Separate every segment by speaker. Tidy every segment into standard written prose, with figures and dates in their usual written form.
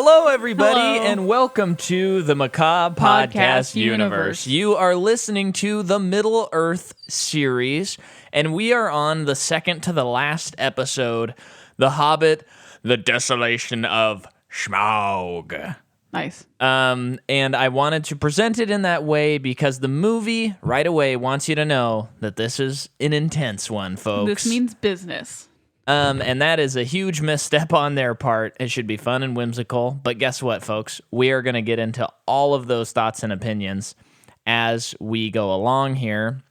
Speaker 1: Hello, everybody,
Speaker 2: Hello.
Speaker 1: and welcome to the Macabre Podcast Universe. You are listening to the Middle Earth series, and we are on the second to the last episode, The Hobbit, the Desolation of Smaug.
Speaker 2: Nice.
Speaker 1: And I wanted to present it in that way because the movie right away wants you to know that this is an intense one, folks.
Speaker 2: This means business.
Speaker 1: And that is a huge misstep on their part. It should be fun and whimsical. But guess what, folks? We are going to get into all of those thoughts and opinions as we go along here.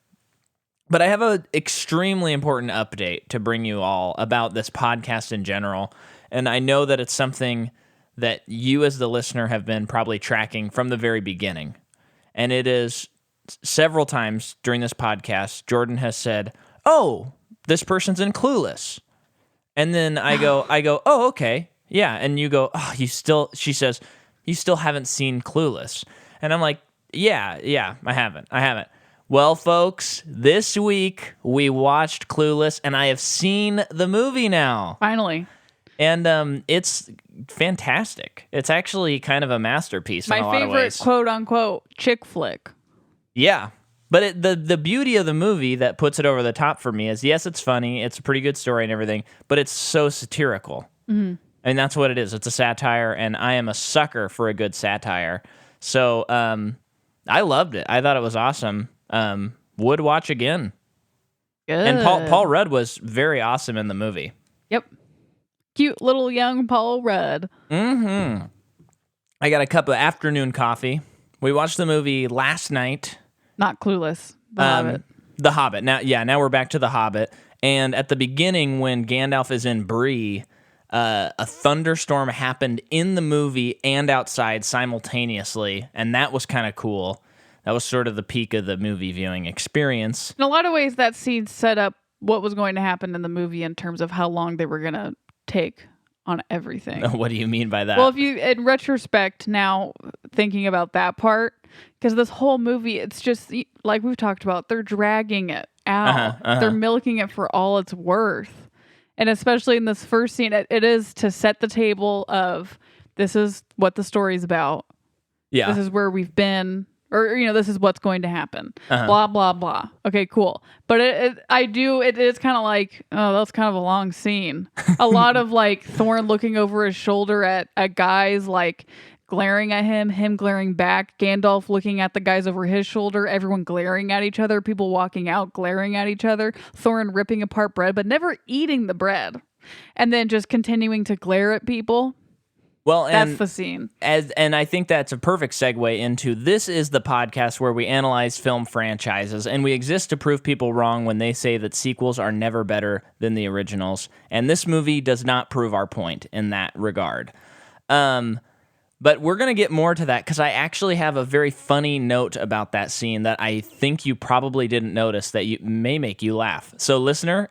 Speaker 1: But I have an extremely important update to bring you all about this podcast in general. And I know that it's something that you as the listener have been probably tracking from the very beginning. And it is several times during this podcast, Jordan has said, "Oh, this person's in Clueless." And then I go, "Oh, okay. Yeah." And you go, "Oh, she says, "You still haven't seen Clueless." And I'm like, yeah, I haven't. Well, folks, this week we watched Clueless and I have seen the movie now.
Speaker 2: Finally.
Speaker 1: And it's fantastic. It's actually kind of a masterpiece in a lot of ways.
Speaker 2: My favorite quote-unquote chick flick.
Speaker 1: Yeah. But the beauty of the movie that puts it over the top for me is, yes, it's funny, it's a pretty good story and everything, but it's so satirical. Mm-hmm. And that's what it is. It's a satire, and I am a sucker for a good satire. So I loved it. I thought it was awesome. Would watch again.
Speaker 2: Good.
Speaker 1: And Paul Rudd was very awesome in the movie.
Speaker 2: Yep. Cute little young Paul Rudd.
Speaker 1: Mm-hmm. I got a cup of afternoon coffee. We watched the movie last night.
Speaker 2: Not Clueless. The Hobbit.
Speaker 1: The Hobbit. Now we're back to The Hobbit. And at the beginning, when Gandalf is in Bree, a thunderstorm happened in the movie and outside simultaneously, and that was kind of cool. That was sort of the peak of the movie viewing experience.
Speaker 2: In a lot of ways, that scene set up what was going to happen in the movie in terms of how long they were going to take on everything.
Speaker 1: What do you mean by that?
Speaker 2: Well, if you, in retrospect, now thinking about that part, because this whole movie, it's just like we've talked about, they're dragging it out. They're milking it for all it's worth. And especially in this first scene, it is to set the table of this is what the story's about.
Speaker 1: Yeah.
Speaker 2: This is where we've been, or, this is what's going to happen. Blah, blah, blah. Okay, cool. But it is kind of like, oh, that's kind of a long scene. A lot of like Thorne looking over his shoulder at guys, like glaring at him glaring back, Gandalf looking at the guys over his shoulder, everyone glaring at each other, people walking out glaring at each other, Thorne ripping apart bread, but never eating the bread. And then just continuing to glare at people.
Speaker 1: Well,
Speaker 2: that's the scene.
Speaker 1: And I think that's a perfect segue into this is the podcast where we analyze film franchises, and we exist to prove people wrong when they say that sequels are never better than the originals. And this movie does not prove our point in that regard. But we're going to get more to that because I actually have a very funny note about that scene that I think you probably didn't notice that may make you laugh. So, listener,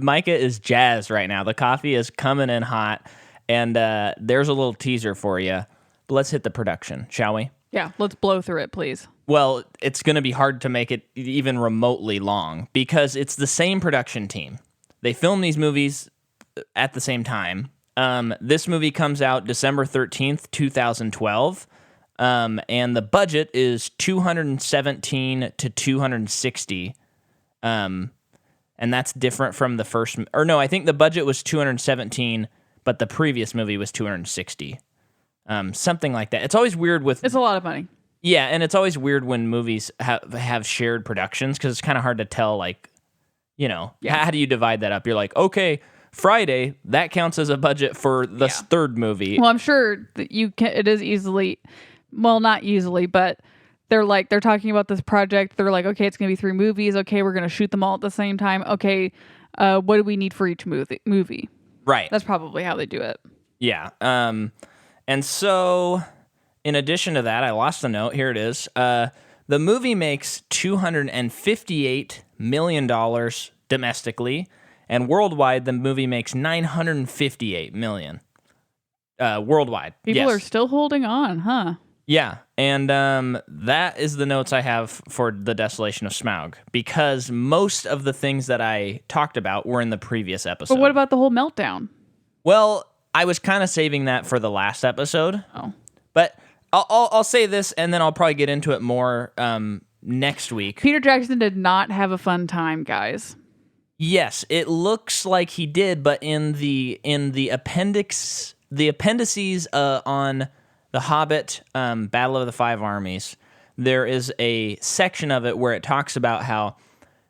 Speaker 1: Micah is jazzed right now. The coffee is coming in hot. And there's a little teaser for you. But let's hit the production, shall we?
Speaker 2: Yeah, let's blow through it, please.
Speaker 1: Well, it's going to be hard to make it even remotely long because it's the same production team. They film these movies at the same time. This movie comes out December 13th, 2012. And the budget is $217 to $260. And that's different from the first. Or no, I think the budget was $217. But the previous movie was $260. Something like that. It's always weird with...
Speaker 2: It's a lot of money.
Speaker 1: Yeah, and it's always weird when movies have shared productions because it's kind of hard to tell, like, how do you divide that up? You're like, okay, Friday, that counts as a budget for the third movie.
Speaker 2: Well, I'm sure that it is easily... Well, not easily, but they're talking about this project. They're like, okay, it's going to be 3 movies. Okay, we're going to shoot them all at the same time. Okay, what do we need for each movie?
Speaker 1: Right.
Speaker 2: That's probably how they do it.
Speaker 1: Yeah. And so, in addition to that, I lost the note. Here it is. The movie makes $258 million domestically, and worldwide, the movie makes $958 million. Worldwide.
Speaker 2: People are still holding on, huh?
Speaker 1: Yeah, and that is the notes I have for The Desolation of Smaug, because most of the things that I talked about were in the previous episode.
Speaker 2: But what about the whole meltdown?
Speaker 1: Well, I was kind of saving that for the last episode.
Speaker 2: Oh.
Speaker 1: But I'll say this, and then I'll probably get into it more next week.
Speaker 2: Peter Jackson did not have a fun time, guys.
Speaker 1: Yes, it looks like he did, but in the appendices on the Hobbit, Battle of the Five Armies, there is a section of it where it talks about how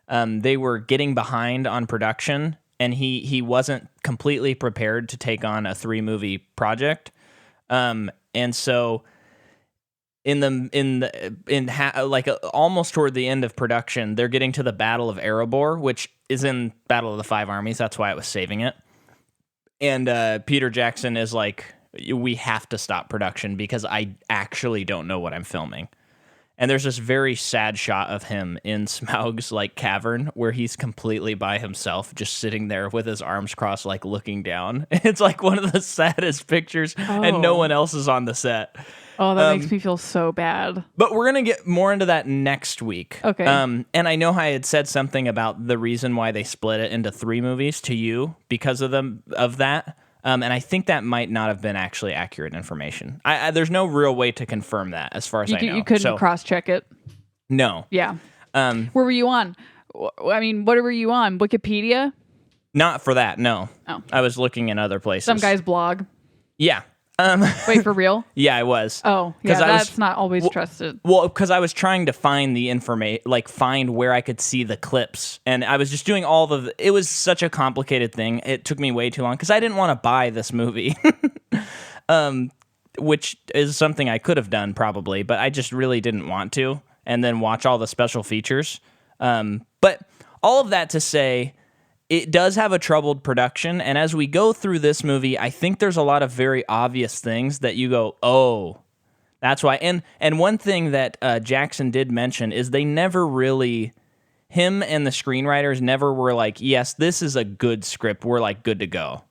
Speaker 1: they were getting behind on production, and he wasn't completely prepared to take on a 3-movie project, and so almost toward the end of production, they're getting to the Battle of Erebor, which is in Battle of the Five Armies. That's why I was saving it. And Peter Jackson is like, we have to stop production because I actually don't know what I'm filming. And there's this very sad shot of him in Smaug's like cavern where he's completely by himself, just sitting there with his arms crossed, like looking down. It's like one of the saddest pictures, and no one else is on the set.
Speaker 2: Oh, that makes me feel so bad.
Speaker 1: But we're going to get more into that next week.
Speaker 2: Okay.
Speaker 1: And I know I had said something about the reason why they split it into 3 movies to you because of that. And I think that might not have been actually accurate information. There's no real way to confirm that as far as I know.
Speaker 2: You couldn't cross-check it?
Speaker 1: No.
Speaker 2: Yeah. Where were you on? I mean, what were you on? Wikipedia?
Speaker 1: Not for that, no.
Speaker 2: Oh.
Speaker 1: I was looking in other places.
Speaker 2: Some guy's blog?
Speaker 1: Yeah.
Speaker 2: Wait, for real?
Speaker 1: Yeah, I was.
Speaker 2: Oh, yeah, that's not always trusted.
Speaker 1: Well, because I was trying to find the information, like find where I could see the clips, and I was just doing it was such a complicated thing. It took me way too long because I didn't want to buy this movie, which is something I could have done probably, but I just really didn't want to, and then watch all the special features. But all of that to say, it does have a troubled production, and as we go through this movie, I think there's a lot of very obvious things that you go, oh, that's why. And one thing that Jackson did mention is they never really, him and the screenwriters never were like, yes, this is a good script, we're like good to go.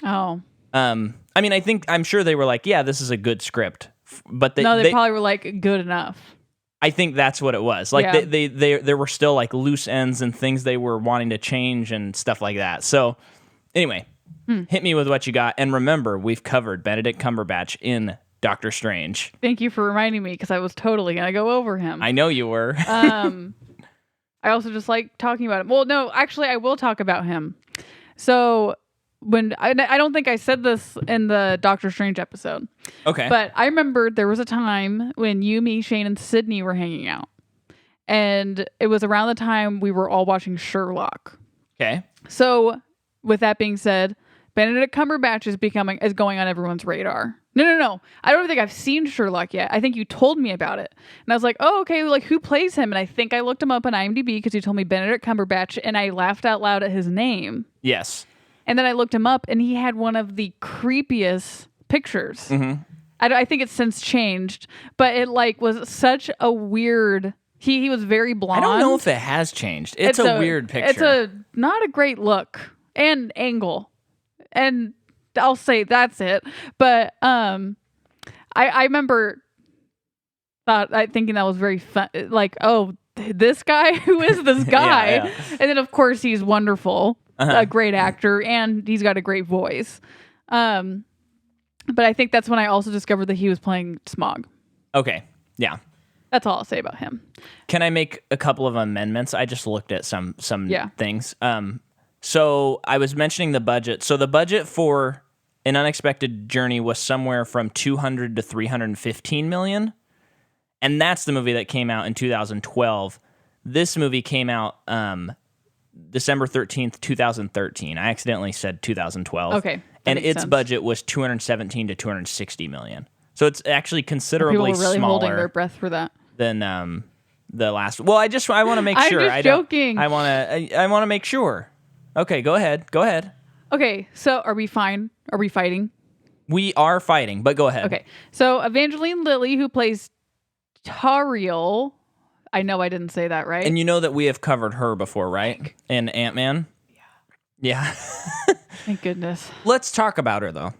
Speaker 2: Oh.
Speaker 1: I mean, I'm sure they were like, yeah, this is a good script, but they
Speaker 2: probably were like, good enough.
Speaker 1: I think that's what it was. Like there were still like loose ends and things they were wanting to change and stuff like that. So anyway, hit me with what you got. And remember, we've covered Benedict Cumberbatch in Doctor Strange.
Speaker 2: Thank you for reminding me because I was totally going to go over him.
Speaker 1: I know you were.
Speaker 2: I also just like talking about him. Well, no, actually I will talk about him. So when I don't think I said this in the Doctor Strange episode.
Speaker 1: Okay.
Speaker 2: But I remember there was a time when you, me, Shane, and Sydney were hanging out. And it was around the time we were all watching Sherlock.
Speaker 1: Okay.
Speaker 2: So with that being said, Benedict Cumberbatch is going on everyone's radar. No. I don't think I've seen Sherlock yet. I think you told me about it. And I was like, oh, okay, like who plays him? And I think I looked him up on IMDb because he told me Benedict Cumberbatch, and I laughed out loud at his name.
Speaker 1: Yes.
Speaker 2: And then I looked him up, and he had one of the creepiest pictures.
Speaker 1: Mm-hmm.
Speaker 2: I think it's since changed, but it like was such a weird. He was very blonde.
Speaker 1: I don't know if it has changed. It's a weird picture.
Speaker 2: It's not a great look and angle, and I'll say that's it. But I remember thinking that was very fun. Like, oh, this guy, who is this guy? Yeah. And then of course he's wonderful. A great actor, and he's got a great voice. But I think that's when I also discovered that he was playing Smaug.
Speaker 1: Okay, yeah.
Speaker 2: That's all I'll say about him.
Speaker 1: Can I make a couple of amendments? I just looked at some things. So I was mentioning the budget. So the budget for An Unexpected Journey was somewhere from 200 to 315 million. And that's the movie that came out in 2012. This movie came out December 13th, 2013. I accidentally said 2012.
Speaker 2: Okay.
Speaker 1: And its budget was 217 to 260 million. So it's actually considerably
Speaker 2: people were really
Speaker 1: smaller
Speaker 2: holding their breath for that
Speaker 1: than the last. Well, I want to make sure.
Speaker 2: I'm just joking.
Speaker 1: I want to make sure. Okay, go ahead.
Speaker 2: Okay, so are we fine? Are we fighting?
Speaker 1: We are fighting, but go ahead.
Speaker 2: Okay. So Evangeline Lilly, who plays Tariel, I know I didn't say that right.
Speaker 1: And you know that we have covered her before, right? In Ant-Man? Yeah.
Speaker 2: Thank goodness.
Speaker 1: Let's talk about her, though.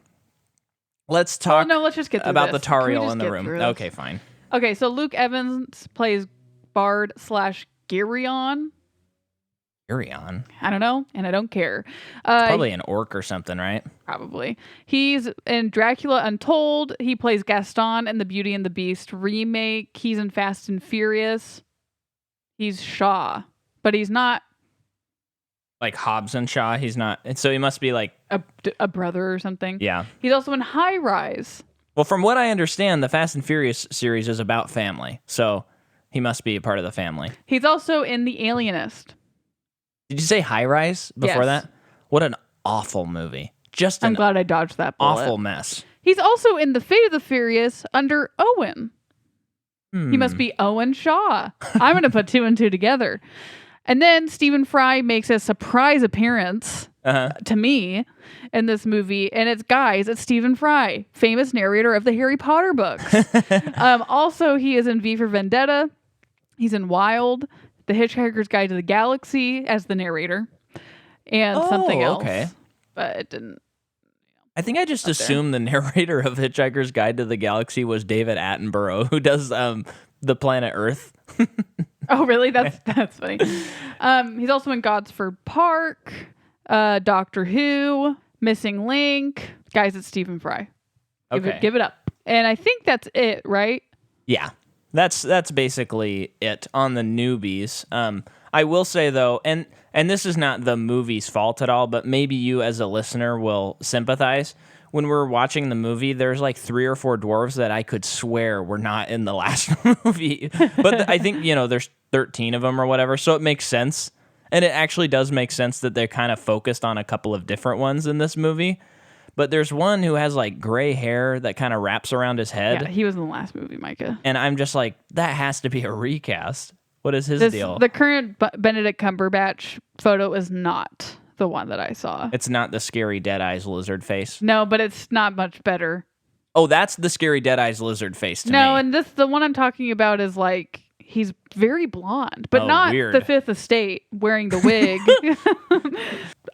Speaker 1: Let's talk
Speaker 2: let's just get through
Speaker 1: about
Speaker 2: this.
Speaker 1: the Tariel in the room. Okay, fine.
Speaker 2: Okay, so Luke Evans plays Bard / Girion.
Speaker 1: Arion.
Speaker 2: I don't know, and I don't care.
Speaker 1: Probably an orc or something, right?
Speaker 2: Probably. He's in Dracula Untold. He plays Gaston in the Beauty and the Beast remake. He's in Fast and Furious. He's Shaw, but he's not
Speaker 1: Like Hobbs and Shaw. He's not. And so he must be like
Speaker 2: a brother or something.
Speaker 1: Yeah.
Speaker 2: He's also in High Rise.
Speaker 1: Well, from what I understand, the Fast and Furious series is about family. So he must be a part of the family.
Speaker 2: He's also in The Alienist.
Speaker 1: Did you say High Rise before
Speaker 2: Yes.
Speaker 1: that? What an awful movie. Just
Speaker 2: I'm
Speaker 1: an
Speaker 2: glad I dodged that bullet.
Speaker 1: awful mess.
Speaker 2: He's also in The Fate of the Furious under Owen. He must be Owen Shaw. I'm going to put 2 and 2 together. And then Stephen Fry makes a surprise appearance to me in this movie. And it's Stephen Fry, famous narrator of the Harry Potter books. Also, he is in V for Vendetta. He's in Wild, The Hitchhiker's Guide to the Galaxy as the narrator, and something else.
Speaker 1: Okay.
Speaker 2: But it didn't.
Speaker 1: I think I just assumed the narrator of Hitchhiker's Guide to the Galaxy was David Attenborough, who does the planet Earth.
Speaker 2: Oh, really? That's funny. He's also in Gosford Park, Doctor Who, Missing Link. Guys, it's Stephen Fry. Give it up. And I think that's it, right?
Speaker 1: Yeah, that's basically it on the newbies. I will say though, and this is not the movie's fault at all, but maybe you as a listener will sympathize. When we're watching the movie, there's like 3 or 4 dwarves that I could swear were not in the last movie. But I think, there's 13 of them or whatever, so it makes sense. And it actually does make sense that they're kind of focused on a couple of different ones in this movie. But there's one who has like gray hair that kind of wraps around his head.
Speaker 2: Yeah, he was in the last movie, Micah.
Speaker 1: And I'm just like, that has to be a recast. What is his deal?
Speaker 2: The current Benedict Cumberbatch photo is not the one that I saw.
Speaker 1: It's not the scary Dead Eyes lizard face.
Speaker 2: No, but it's not much better.
Speaker 1: Oh, that's the scary Dead Eyes lizard face to me.
Speaker 2: No, and the one I'm talking about is like he's very blonde, but not
Speaker 1: weird.
Speaker 2: the Fifth Estate wearing the wig.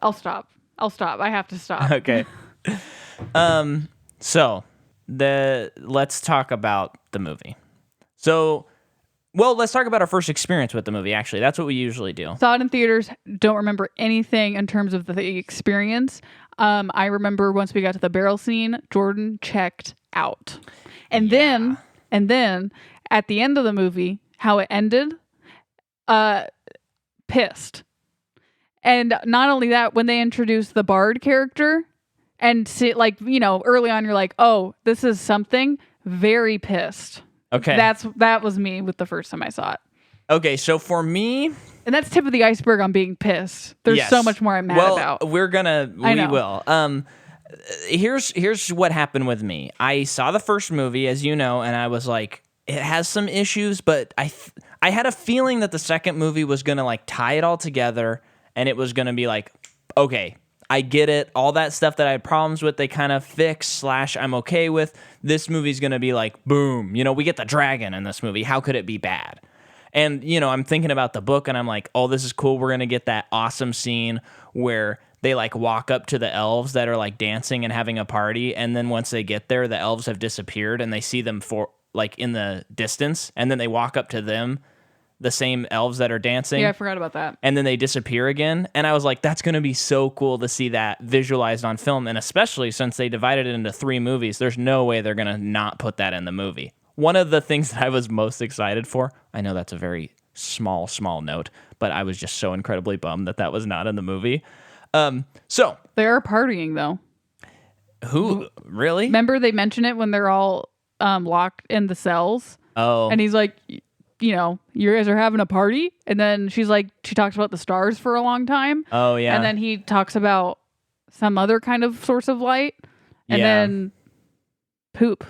Speaker 2: I'll stop. I have to stop.
Speaker 1: Okay. So let's talk about the movie. Let's talk about our first experience with the movie, actually. That's what we usually do.
Speaker 2: Saw it in theaters. Don't remember anything in terms of the experience. I remember once we got to the barrel scene, Jordan checked out. And then at the end of the movie, how it ended, pissed. And not only that, when they introduced the Bard character and early on, you're like, oh, this is something, very pissed.
Speaker 1: Okay.
Speaker 2: That was me with the first time I saw it.
Speaker 1: Okay, so for me...
Speaker 2: And that's tip of the iceberg on being pissed. There's so much more I'm mad about.
Speaker 1: We will. Here's what happened with me. I saw the first movie, as you know, and I was like, it has some issues, but I had a feeling that the second movie was going to like tie it all together, and it was going to be like, okay, I get it. All that stuff that I had problems with, they kind of fix / I'm okay with. This movie's going to be like, boom, we get the dragon in this movie. How could it be bad? And, I'm thinking about the book and I'm like, oh, this is cool. We're going to get that awesome scene where they like walk up to the elves that are like dancing and having a party. And then once they get there, the elves have disappeared and they see them in the distance. And then they walk up to them, the same elves that are dancing.
Speaker 2: Yeah, I forgot about that.
Speaker 1: And then they disappear again. And I was like, that's going to be so cool to see that visualized on film. And especially since they divided it into 3 movies, there's no way they're going to not put that in the movie. One of the things that I was most excited for, I know that's a very small note, but I was just so incredibly bummed that was not in the movie. So
Speaker 2: they are partying though.
Speaker 1: Who really?
Speaker 2: Remember they mention it when they're all locked in the cells.
Speaker 1: Oh,
Speaker 2: and he's like, you guys are having a party, and then she talks about the stars for a long time.
Speaker 1: Oh yeah,
Speaker 2: and then he talks about some other kind of source of light, and then poop.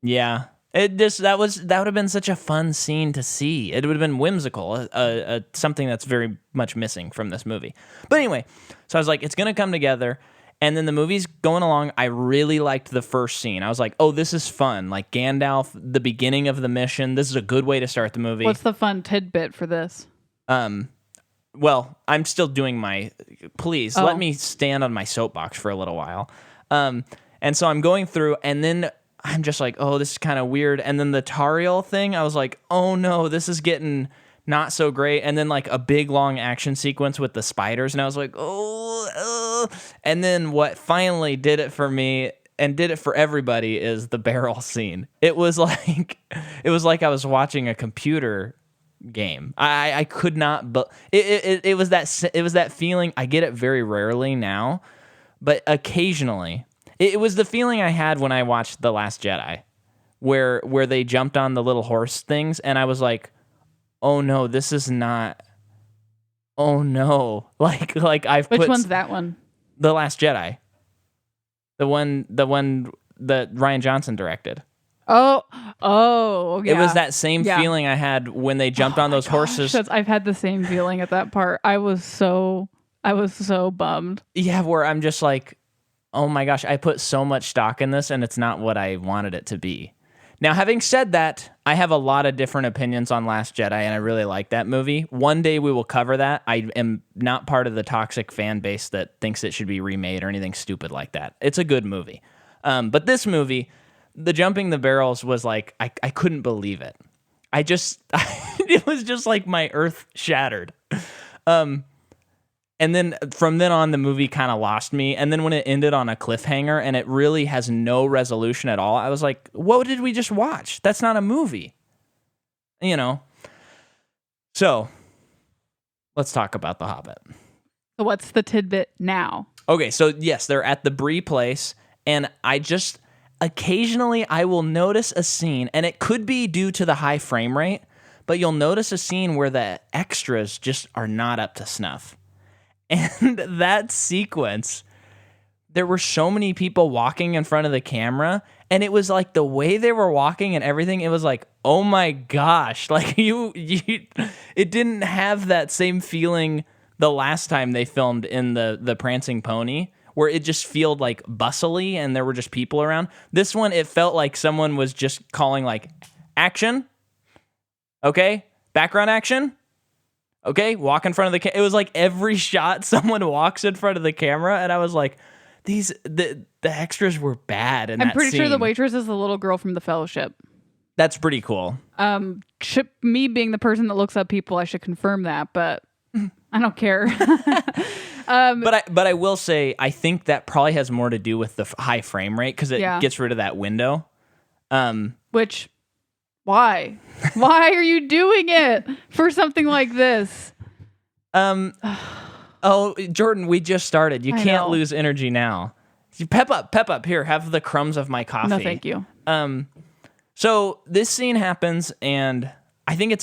Speaker 1: Yeah. That would have been such a fun scene to see. It would have been whimsical, something that's very much missing from this movie. But anyway, so I was like, it's going to come together. And then the movie's going along. I really liked the first scene. I was like, oh, this is fun. Like Gandalf, the beginning of the mission. This is a good way to start the movie.
Speaker 2: What's the fun tidbit for this?
Speaker 1: Well, I'm still doing please let me stand on my soapbox for a little while. And so I'm going through, and then I'm just like, oh, this is kind of weird. And then the Tariel thing, I was like, oh no, this is getting not so great. And then like a big long action sequence with the spiders, and I was like, oh. And then what finally did it for me and did it for everybody is the barrel scene. It was like I was watching a computer game. I could not, but it was that feeling. I get it very rarely now, but occasionally it was the feeling I had when I watched The Last Jedi, where they jumped on the little horse things, and I was like, oh no, this is not. Oh no, like
Speaker 2: Which one's that one?
Speaker 1: The Last Jedi, the one that Rian Johnson directed.
Speaker 2: Oh, yeah.
Speaker 1: It was that same feeling I had when they jumped on those horses.
Speaker 2: I've had the same feeling at that part. I was so bummed.
Speaker 1: Yeah, where I'm just like, oh my gosh, I put so much stock in this, and it's not what I wanted it to be. Now, having said that, I have a lot of different opinions on Last Jedi, and I really like that movie. One day we will cover that. I am not part of the toxic fan base that thinks it should be remade or anything stupid like that. It's a good movie. But this movie, the jumping the barrels was like, I couldn't believe it. It was just like my earth shattered. And then from then on, the movie kind of lost me. And then when it ended on a cliffhanger and it really has no resolution at all, I was like, what did we just watch? That's not a movie. You know? So, let's talk about The Hobbit.
Speaker 2: So what's the tidbit now?
Speaker 1: Okay, so yes, they're at the Bree place. And occasionally I will notice a scene, and it could be due to the high frame rate, but you'll notice a scene where the extras just are not up to snuff. And that sequence, there were so many people walking in front of the camera, and it was like the way they were walking and everything, it was like, oh my gosh, like it didn't have that same feeling the last time they filmed in the Prancing Pony, where it just felt like bustly and there were just people around. This one, it felt like someone was just calling like, action, okay, background action. Okay, walk in front of the camera. It was like every shot someone walks in front of the camera, and I was like, the extras were bad. And
Speaker 2: I'm pretty sure the waitress is the little girl from The Fellowship.
Speaker 1: That's pretty cool.
Speaker 2: Me being the person that looks up people, I should confirm that, but I don't care.
Speaker 1: But I will say, I think that probably has more to do with the high frame rate, because it gets rid of that window.
Speaker 2: Which... Why? Why are you doing it for something like this?
Speaker 1: Oh, Jordan, we just started. You can't lose energy now. Pep up. Here, have the crumbs of my coffee.
Speaker 2: No, thank you.
Speaker 1: So this scene happens, and I think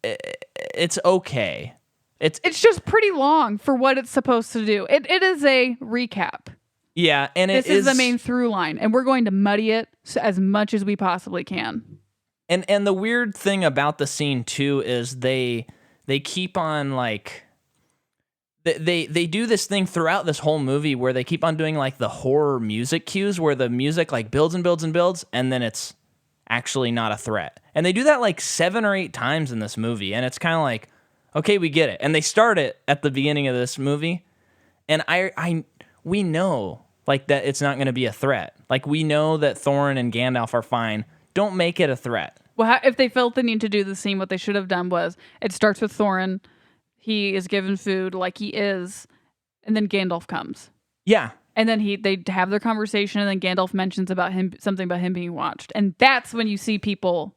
Speaker 1: it's okay.
Speaker 2: It's just pretty long for what it's supposed to do. It is a recap.
Speaker 1: Yeah, and
Speaker 2: this is the main through line, and we're going to muddy it as much as we possibly can.
Speaker 1: And the weird thing about the scene too is they keep on like they do this thing throughout this whole movie where they keep on doing like the horror music cues where the music like builds and builds and builds, and then it's actually not a threat. And they do that like 7 or 8 times in this movie, and it's kind of like, okay, we get it. And they start it at the beginning of this movie, and we know like that it's not going to be a threat. Like we know that Thorin and Gandalf are fine. Don't make it a threat.
Speaker 2: Well, if they felt the need to do the scene, what they should have done was it starts with Thorin. He is given food like he is, and then Gandalf comes.
Speaker 1: Yeah.
Speaker 2: And then they have their conversation, and then Gandalf mentions something about him being watched. And that's when you see people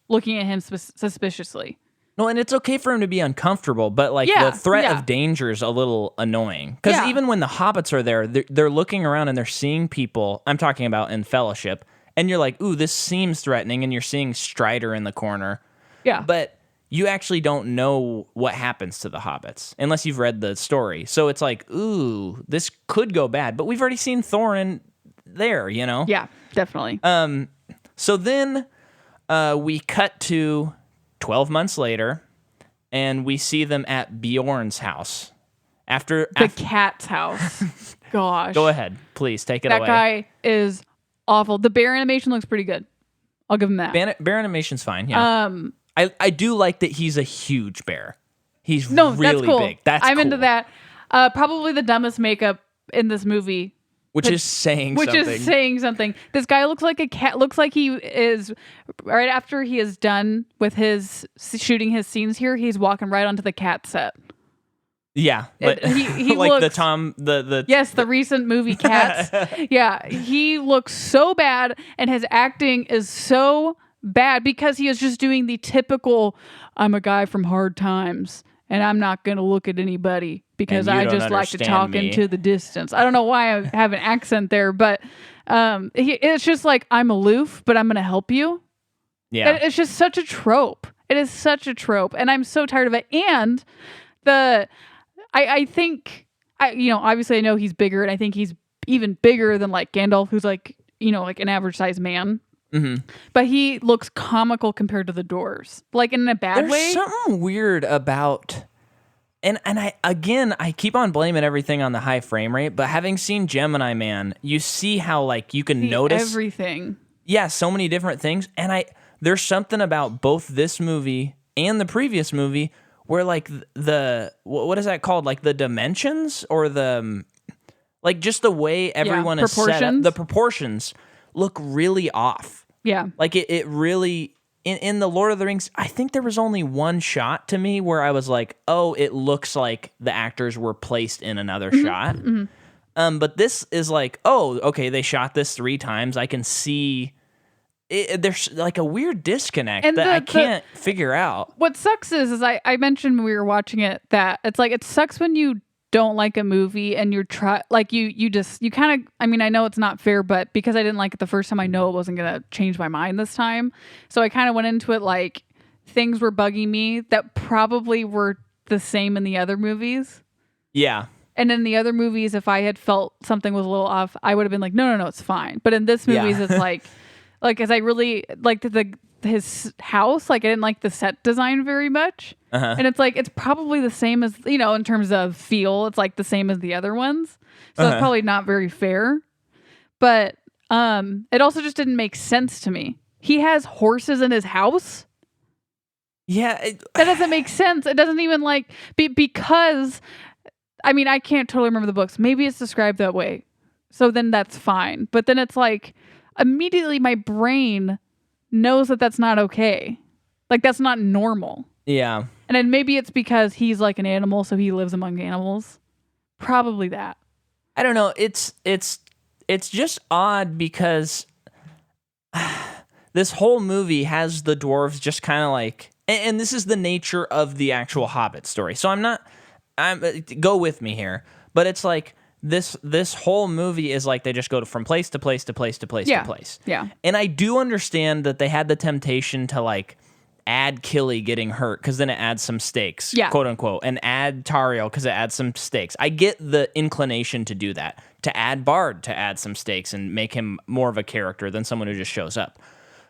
Speaker 2: looking at him suspiciously.
Speaker 1: No, and it's okay for him to be uncomfortable, but like the threat of danger is a little annoying. Because even when the hobbits are there, they're looking around and they're seeing people. I'm talking about in Fellowship. And you're like, ooh, this seems threatening. And you're seeing Strider in the corner. Yeah. But you actually don't know what happens to the hobbits unless you've read the story. So it's like, ooh, this could go bad. But we've already seen Thorin there, you know?
Speaker 2: Yeah, definitely.
Speaker 1: So then we cut to 12 months later, and we see them at Bjorn's house. After
Speaker 2: cat's house. Gosh.
Speaker 1: Go ahead. Please, take it away.
Speaker 2: That guy is... awful. The bear animation looks pretty good. I'll give him that.
Speaker 1: Bear animation's fine. Yeah. I do like that he's a huge bear. He's really
Speaker 2: that's cool.
Speaker 1: big. I'm
Speaker 2: into that. Probably the dumbest makeup in this movie
Speaker 1: Which is saying
Speaker 2: which
Speaker 1: something.
Speaker 2: is saying something. This guy looks like a cat. Looks like he is right after he is done with his shooting his scenes here. He's walking right onto the cat set.
Speaker 1: Yeah, but
Speaker 2: he
Speaker 1: like
Speaker 2: looks, the recent movie Cats. Yeah, he looks so bad, and his acting is so bad because he is just doing the typical, I'm a guy from hard times, and I'm not going to look at anybody because I just like to talk into the distance. I don't know why I have an accent there, but it's just like, I'm aloof, but I'm going to help you.
Speaker 1: Yeah.
Speaker 2: It's just such a trope. It is such a trope, and I'm so tired of it. And I think, obviously I know he's bigger, and I think he's even bigger than like Gandalf, who's like, like an average sized man.
Speaker 1: Mm-hmm.
Speaker 2: But he looks comical compared to the dwarves, like in a bad way.
Speaker 1: There's something weird about, and I keep on blaming everything on the high frame rate, but having seen Gemini Man, you see how like you can notice
Speaker 2: everything.
Speaker 1: Yeah, so many different things, and there's something about both this movie and the previous movie where like what is that called? Like the dimensions or the like just the way everyone is set up, the proportions look really off.
Speaker 2: Yeah.
Speaker 1: Like it really in the Lord of the Rings, I think there was only one shot to me where I was like, "Oh, it looks like the actors were placed in another shot." Mm-hmm. But this is like, "Oh, okay, they shot this 3 times. I can see there's like a weird disconnect and I can't figure out."
Speaker 2: What sucks is I mentioned when we were watching it that it's like it sucks when you don't like a movie and you're you kind of, I mean, I know it's not fair, but because I didn't like it the first time, I know it wasn't gonna change my mind this time. So I kind of went into it like things were bugging me that probably were the same in the other movies.
Speaker 1: Yeah.
Speaker 2: And in the other movies, if I had felt something was a little off, I would have been like, no, it's fine. But in this movies, it's like, as I really liked his house, like I didn't like the set design very much. Uh-huh. And it's like, it's probably the same as, in terms of feel, it's like the same as the other ones. So it's probably not very fair. But it also just didn't make sense to me. He has horses in his house.
Speaker 1: Yeah.
Speaker 2: That doesn't make sense. It doesn't even because, I mean, I can't totally remember the books. Maybe it's described that way. So then that's fine. But then it's like, immediately my brain knows that that's not okay. Like that's not normal.
Speaker 1: Yeah.
Speaker 2: And then maybe it's because he's like an animal, so he lives among animals. Probably that.
Speaker 1: I don't know. It's just odd because this whole movie has the dwarves just kind of like, and this is the nature of the actual Hobbit story. So go with me here, but it's like this whole movie is like they just go from place to place to place to place to place.
Speaker 2: Yeah.
Speaker 1: And I do understand that they had the temptation to like add Killy getting hurt because then it adds some stakes, quote unquote, and add Tario because it adds some stakes. I get the inclination to do that, to add Bard to add some stakes and make him more of a character than someone who just shows up.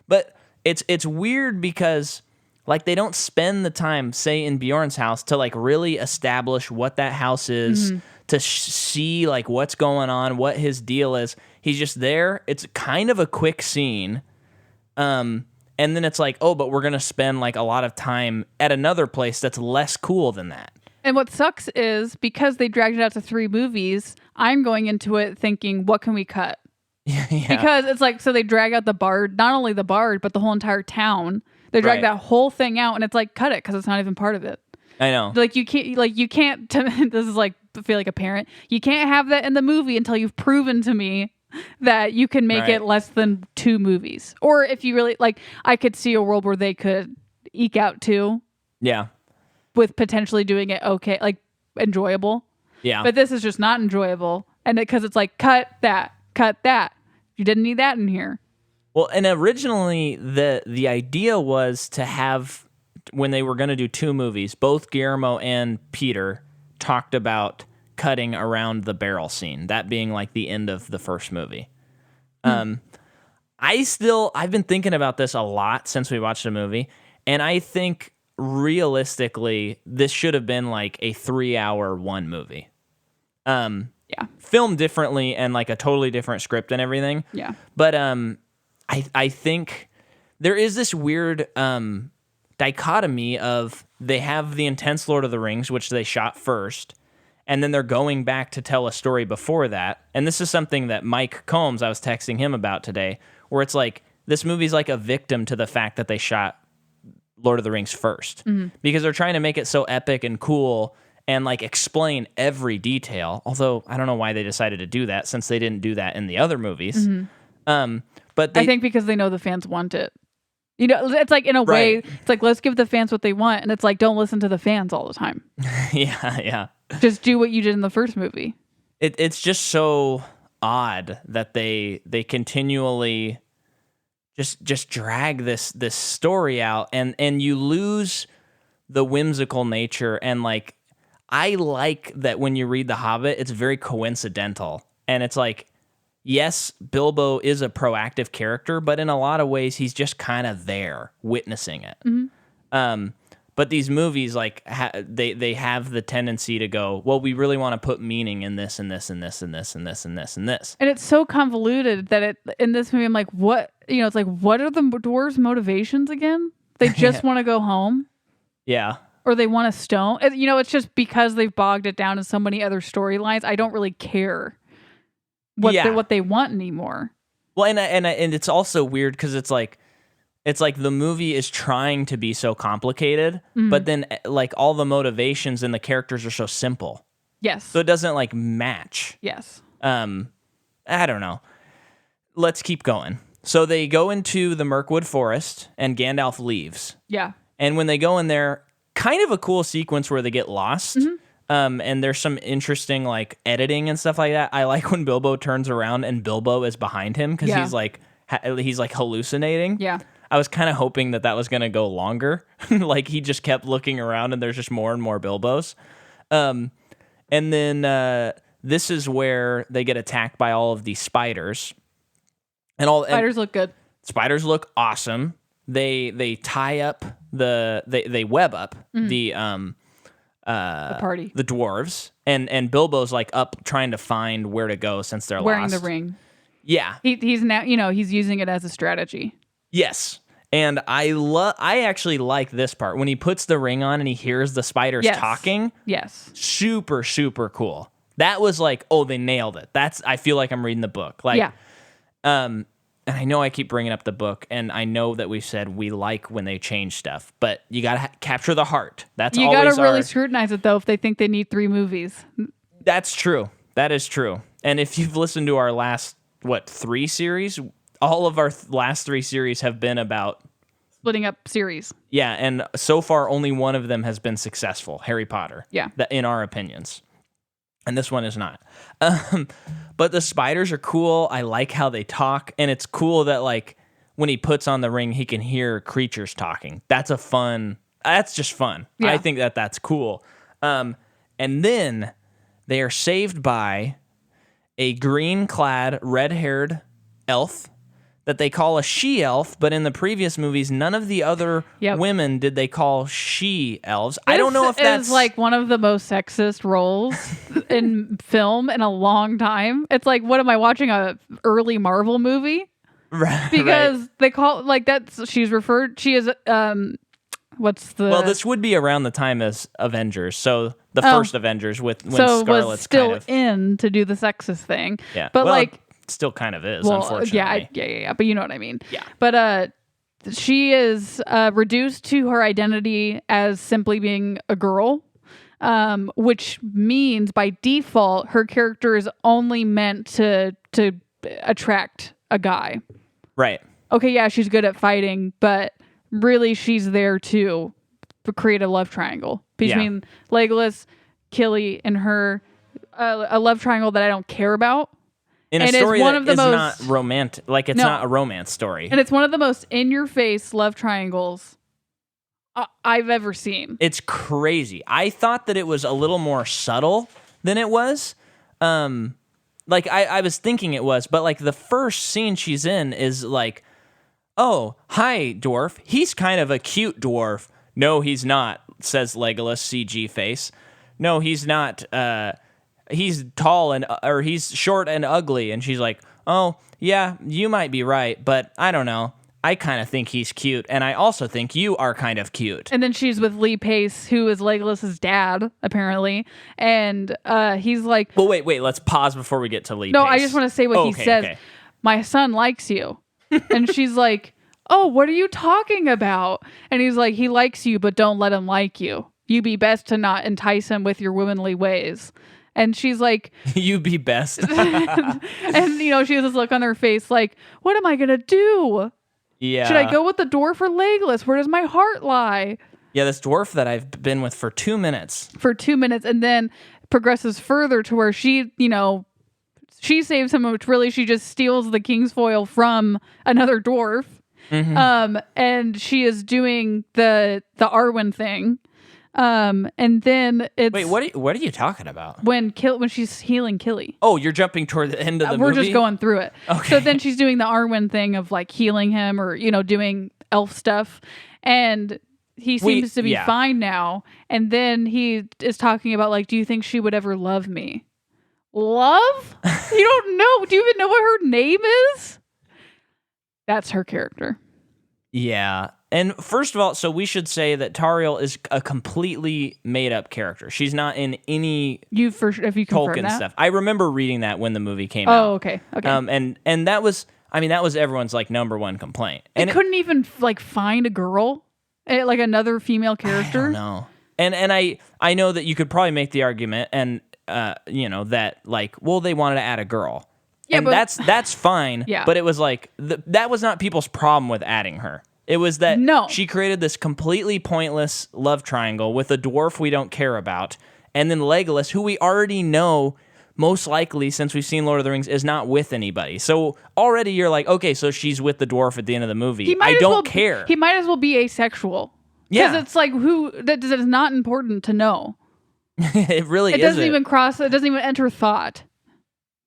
Speaker 1: But it's weird because like they don't spend the time, say in Bjorn's house, to like really establish what that house is, to see like what's going on, what his deal is. He's just there. It's kind of a quick scene. And then it's like, oh, but we're going to spend like a lot of time at another place that's less cool than that.
Speaker 2: And what sucks is because they dragged it out to 3 movies, I'm going into it thinking, what can we cut?
Speaker 1: Yeah.
Speaker 2: Because it's like, so they drag out the Bard, not only the Bard, but the whole entire town. They drag that whole thing out and it's like, cut it because it's not even part of it.
Speaker 1: I know.
Speaker 2: Like you can't, this is like, I feel like a parent. You can't have that in the movie until you've proven to me that you can make it less than 2 movies. Or if you really like, I could see a world where they could eke out 2.
Speaker 1: Yeah.
Speaker 2: With potentially doing it okay, like enjoyable.
Speaker 1: Yeah.
Speaker 2: But this is just not enjoyable. And because it's like, cut that. You didn't need that in here.
Speaker 1: Well, and originally the idea was to have, when they were going to do 2 movies, both Guillermo and Peter talked about cutting around the barrel scene, that being like the end of the first movie. I've been thinking about this a lot since we watched the movie, and I think realistically this should have been like a 3-hour one movie. Filmed differently and like a totally different script and everything.
Speaker 2: Yeah.
Speaker 1: But I think there is this weird dichotomy of they have the intense Lord of the Rings, which they shot first, and then they're going back to tell a story before that. And this is something that Mike Combs, I was texting him about today, where it's like this movie's like a victim to the fact that they shot Lord of the Rings first, because they're trying to make it so epic and cool and like explain every detail. Although I don't know why they decided to do that, since they didn't do that in the other movies. But
Speaker 2: I think because they know the fans want it. You know, it's like in a way, it's like, let's give the fans what they want. And it's like, don't listen to the fans all the time.
Speaker 1: yeah.
Speaker 2: Just do what you did in the first movie.
Speaker 1: It's just so odd that they continually just drag this story out, and you lose the whimsical nature. And like, I like that when you read The Hobbit, it's very coincidental, and it's like, yes, Bilbo is a proactive character, but in a lot of ways, he's just kind of there witnessing it. But these movies, like, they have the tendency to go, well, we really want to put meaning in this and this and this and this and this and this and this.
Speaker 2: And it's so convoluted that in this movie, I'm like, what? You know, it's like, what are the dwarves' motivations again? They just want to go home?
Speaker 1: Yeah.
Speaker 2: Or they want a stone? You know, it's just because they've bogged it down in so many other storylines. I don't really care what they want anymore.
Speaker 1: Well, and it's also weird because it's like the movie is trying to be so complicated, but then like all the motivations and the characters are so simple.
Speaker 2: Yes.
Speaker 1: So it doesn't like match.
Speaker 2: Yes.
Speaker 1: I don't know. Let's keep going. So they go into the Mirkwood Forest and Gandalf leaves.
Speaker 2: Yeah.
Speaker 1: And when they go in there, kind of a cool sequence where they get lost. And there's some interesting like editing and stuff like that. I like when Bilbo turns around and Bilbo is behind him because he's like hallucinating.
Speaker 2: Yeah.
Speaker 1: I was kind of hoping that was going to go longer. Like he just kept looking around and there's just more and more Bilbos. And then this is where they get attacked by all of these spiders.
Speaker 2: Spiders look good.
Speaker 1: Spiders look awesome. They tie up they web up the
Speaker 2: party,
Speaker 1: the dwarves, and Bilbo's like up trying to find where to go since they're
Speaker 2: wearing
Speaker 1: lost.
Speaker 2: the ring.
Speaker 1: Yeah,
Speaker 2: he's now, you know, he's using it as a strategy.
Speaker 1: Yes, and I actually like this part when he puts the ring on and he hears the spiders talking.
Speaker 2: Yes,
Speaker 1: super cool. That was like, oh, they nailed it. I feel like I'm reading the book. Like,
Speaker 2: yeah.
Speaker 1: And I know I keep bringing up the book, and I know that we said we like when they change stuff, but you got to capture the heart.
Speaker 2: You got to really scrutinize it, though, if they think they need 3 movies.
Speaker 1: That's true. That is true. And if you've listened to our last, 3 series, all of our last 3 series have been about
Speaker 2: splitting up series.
Speaker 1: Yeah, and so far, only one of them has been successful, Harry Potter.
Speaker 2: Yeah.
Speaker 1: In our opinions. And this one is not. But the spiders are cool. I like how they talk. And it's cool that, like, when he puts on the ring, he can hear creatures talking. That's just fun. Yeah. I think that's cool. And then they are saved by a green-clad, red-haired elf that they call a she-elf, but in the previous movies, none of the other women did they call she-elves. I don't know if that's...
Speaker 2: It's like one of the most sexist roles in film in a long time. It's like, what am I watching, a early Marvel movie?
Speaker 1: Right.
Speaker 2: Because they call, like, she is, what's the...
Speaker 1: Well, this would be around the time as Avengers, so the first Avengers when Scarlet's
Speaker 2: was still in to do the sexist thing.
Speaker 1: Yeah.
Speaker 2: But,
Speaker 1: still kind of is, unfortunately.
Speaker 2: Yeah, but you know what I mean.
Speaker 1: Yeah.
Speaker 2: But she is reduced to her identity as simply being a girl, which means by default her character is only meant to attract a guy.
Speaker 1: Right.
Speaker 2: Okay, yeah, she's good at fighting, but really she's there to create a love triangle between Legolas, Killy, and her. A love triangle that I don't care about.
Speaker 1: In a story that is not romantic. Like, it's not a romance story.
Speaker 2: And it's one of the most in-your-face love triangles I've ever seen.
Speaker 1: It's crazy. I thought that it was a little more subtle than it was. Like, I was thinking it was, but, like, the first scene she's in is like, oh, hi, dwarf. He's kind of a cute dwarf. No, he's not, says Legolas, CG face. No, he's not, he's tall he's short and ugly. And she's like, oh, yeah, you might be right, but I don't know. I kind of think he's cute, and I also think you are kind of cute.
Speaker 2: And then she's with Lee Pace, who is Legolas's dad, apparently. And he's like...
Speaker 1: Well, wait. Let's pause before we get to Lee
Speaker 2: No,
Speaker 1: Pace.
Speaker 2: I just want to say what he says. Okay. My son likes you. And she's like, oh, what are you talking about? And he's like, he likes you, but don't let him like you. You be best to not entice him with your womanly ways. And she's like...
Speaker 1: You be best.
Speaker 2: And, she has this look on her face like, what am I going to do?
Speaker 1: Yeah.
Speaker 2: Should I go with the dwarf or Legolas? Where does my heart lie?
Speaker 1: Yeah, this dwarf that I've been with for 2 minutes. And then progresses further to where she, she saves him, which really she just steals the king's foil from another dwarf. Mm-hmm. And she is doing the Arwen thing. And then it's... Wait, what are you talking about?
Speaker 2: When she's healing Killy.
Speaker 1: Oh, you're jumping toward the end of the movie?
Speaker 2: We're just going through it.
Speaker 1: Okay.
Speaker 2: So then she's doing the Arwen thing of like healing him or, doing elf stuff. And he seems to be fine now. And then he is talking about like, do you think she would ever love me? Love? You don't know. Do you even know what her name is? That's her character.
Speaker 1: Yeah. And first of all, so we should say that Tauriel is a completely made-up character. She's not in any Tolkien stuff. I remember reading that when the movie came out.
Speaker 2: Oh, okay.
Speaker 1: And that was everyone's like number one complaint. And
Speaker 2: it couldn't even like find a girl, like another female character.
Speaker 1: I don't know. And I know that you could probably make the argument, and that like, well, they wanted to add a girl. Yeah, but that's fine.
Speaker 2: Yeah.
Speaker 1: But it was like that was not people's problem with adding her. It was that she created this completely pointless love triangle with a dwarf we don't care about, and then Legolas, who we already know, most likely, since we've seen Lord of the Rings, is not with anybody. So already you're like, okay, so she's with the dwarf at the end of the movie. I don't care.
Speaker 2: He might as well be asexual.
Speaker 1: Yeah.
Speaker 2: Because it's like, that is not important to know.
Speaker 1: It really isn't.
Speaker 2: It doesn't even enter thought.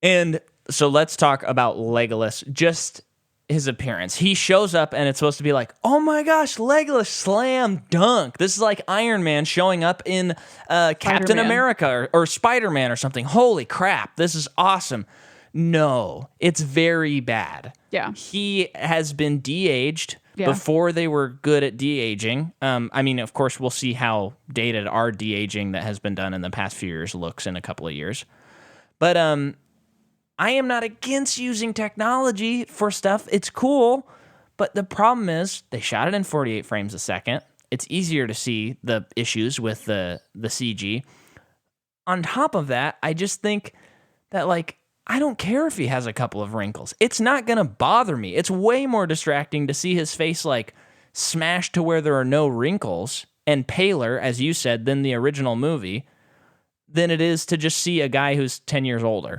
Speaker 1: And so let's talk about Legolas, just his appearance. He shows up and it's supposed to be like, oh my gosh, Legolas, slam dunk. This is like Iron Man showing up in Captain America or Spider-Man or something. Holy crap, this is awesome. No, it's very bad.
Speaker 2: Yeah.
Speaker 1: He has been de-aged before they were good at de-aging. Of course, we'll see how dated our de-aging that has been done in the past few years looks in a couple of years. But I am not against using technology for stuff. It's cool. But the problem is they shot it in 48 frames a second. It's easier to see the issues with the CG. On top of that, I just think that, like, I don't care if he has a couple of wrinkles. It's not going to bother me. It's way more distracting to see his face, like, smashed to where there are no wrinkles and paler, as you said, than the original movie, than it is to just see a guy who's 10 years older.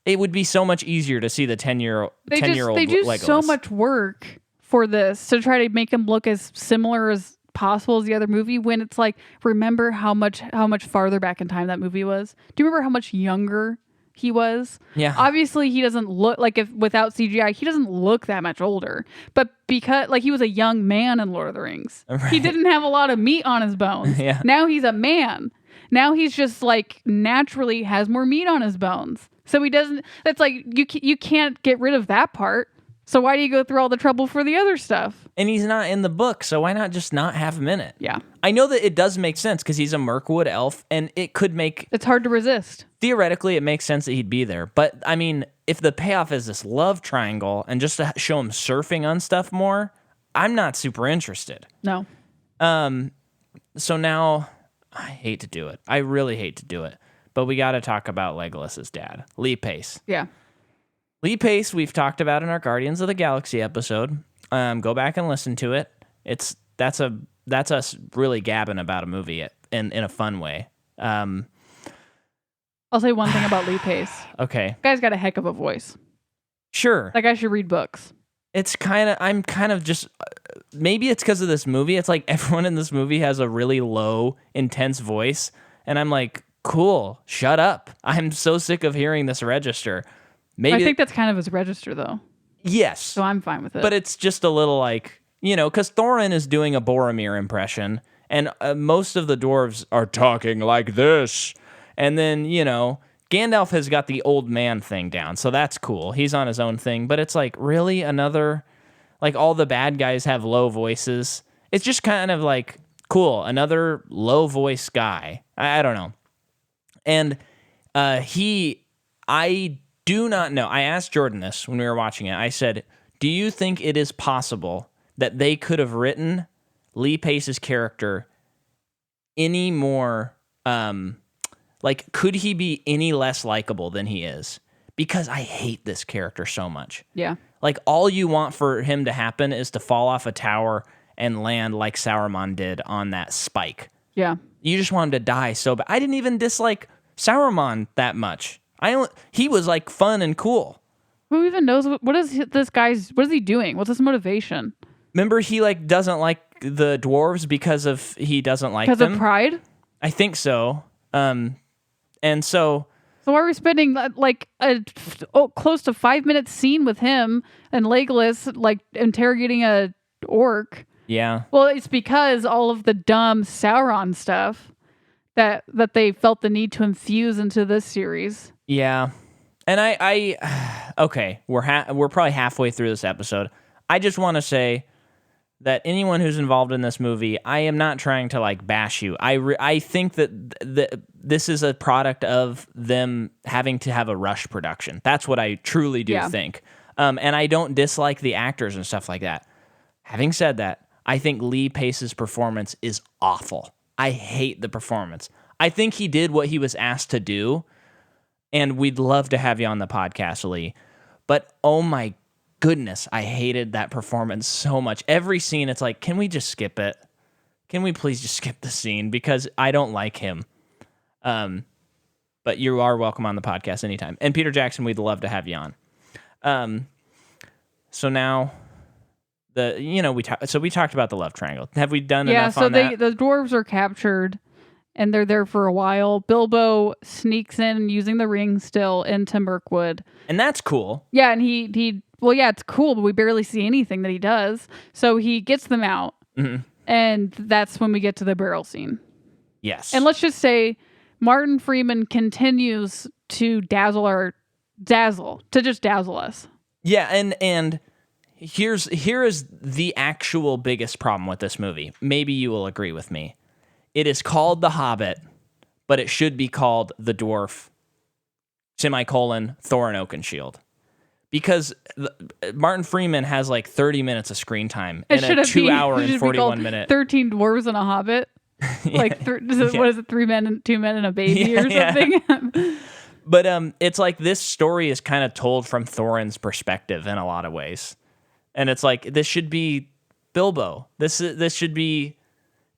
Speaker 1: It would be so much easier to see the 10-year-old Legolas.
Speaker 2: They do so much work for this to try to make him look as similar as possible as the other movie, when it's like, remember how much farther back in time that movie was? Do you remember how much younger he was?
Speaker 1: Yeah.
Speaker 2: Obviously, he doesn't look like, if without CGI, he doesn't look that much older. But because, like, he was a young man in Lord of the Rings. Right. He didn't have a lot of meat on his bones.
Speaker 1: Yeah.
Speaker 2: Now he's a man. Now he's just like naturally has more meat on his bones. So he doesn't, that's like, you can't get rid of that part. So why do you go through all the trouble for the other stuff?
Speaker 1: And he's not in the book, so why not just not have him in it?
Speaker 2: Yeah.
Speaker 1: I know that it does make sense because he's a Mirkwood elf, and it could make...
Speaker 2: It's hard to resist.
Speaker 1: Theoretically, it makes sense that he'd be there. But, I mean, if the payoff is this love triangle and just to show him surfing on stuff more, I'm not super interested.
Speaker 2: No.
Speaker 1: So now, I hate to do it. I really hate to do it. But we got to talk about Legolas's dad, Lee Pace.
Speaker 2: Yeah.
Speaker 1: Lee Pace, we've talked about in our Guardians of the Galaxy episode. Go back and listen to it. That's us really gabbing about a movie in a fun way.
Speaker 2: I'll say one thing about Lee Pace.
Speaker 1: Okay.
Speaker 2: That guy's got a heck of a voice.
Speaker 1: Sure.
Speaker 2: That guy should read books.
Speaker 1: I'm kind of just, maybe it's because of this movie. It's like everyone in this movie has a really low, intense voice. And I'm like, cool, shut up. I'm so sick of hearing this register. Maybe
Speaker 2: I think that's kind of his register, though.
Speaker 1: Yes.
Speaker 2: So I'm fine with it.
Speaker 1: But it's just a little like, because Thorin is doing a Boromir impression, and most of the dwarves are talking like this. And then, Gandalf has got the old man thing down, so that's cool. He's on his own thing. But it's like, really? Another Like all the bad guys have low voices. It's just kind of like, cool, another low voice guy. I don't know. And I do not know. I asked Jordan this when we were watching it. I said, do you think it is possible that they could have written Lee Pace's character any more, like, could he be any less likable than he is? Because I hate this character so much.
Speaker 2: Yeah.
Speaker 1: Like, all you want for him to happen is to fall off a tower and land like Sauron did on that spike.
Speaker 2: Yeah.
Speaker 1: You just want him to die so bad. I didn't even dislike Sauron that much. He was, like, fun and cool.
Speaker 2: Who even knows what is he doing? What's his motivation?
Speaker 1: Remember, he like doesn't like the dwarves because he doesn't like them.
Speaker 2: Because of pride?
Speaker 1: I think so. And so
Speaker 2: why are we spending like a close to 5-minute scene with him and Legolas like interrogating a orc?
Speaker 1: Yeah.
Speaker 2: Well, it's because all of the dumb Sauron stuff that they felt the need to infuse into this series.
Speaker 1: Yeah. And I okay, we're probably halfway through this episode. I just want to say that anyone who's involved in this movie, I am not trying to like bash you. I think that this is a product of them having to have a rush production. That's what I truly do think. And I don't dislike the actors and stuff like that. Having said that, I think Lee Pace's performance is awful. I hate the performance. I think he did what he was asked to do. And we'd love to have you on the podcast, Lee. But oh my goodness, I hated that performance so much. Every scene, it's like, can we just skip it? Can we please just skip the scene? Because I don't like him. But you are welcome on the podcast anytime. And Peter Jackson, we'd love to have you on. So now, we talked about the love triangle. Have we done enough on that? Yeah,
Speaker 2: so the dwarves are captured. And they're there for a while. Bilbo sneaks in using the ring still into Mirkwood.
Speaker 1: And that's cool.
Speaker 2: Yeah, and it's cool, but we barely see anything that he does. So he gets them out. Mm-hmm. And that's when we get to the barrel scene.
Speaker 1: Yes.
Speaker 2: And let's just say Martin Freeman continues to dazzle us.
Speaker 1: Yeah, and here is the actual biggest problem with this movie. Maybe you will agree with me. It is called The Hobbit, but it should be called The Dwarf, Thor and Oakenshield. Because Martin Freeman has like 30 minutes of screen time in a 2 hour and 41 minute.
Speaker 2: 13 dwarves and a hobbit. Like, what is it? 3 men and 2 men and a baby or something?
Speaker 1: Yeah. But it's like this story is kind of told from Thorin's perspective in a lot of ways. And it's like, this should be Bilbo. This should be...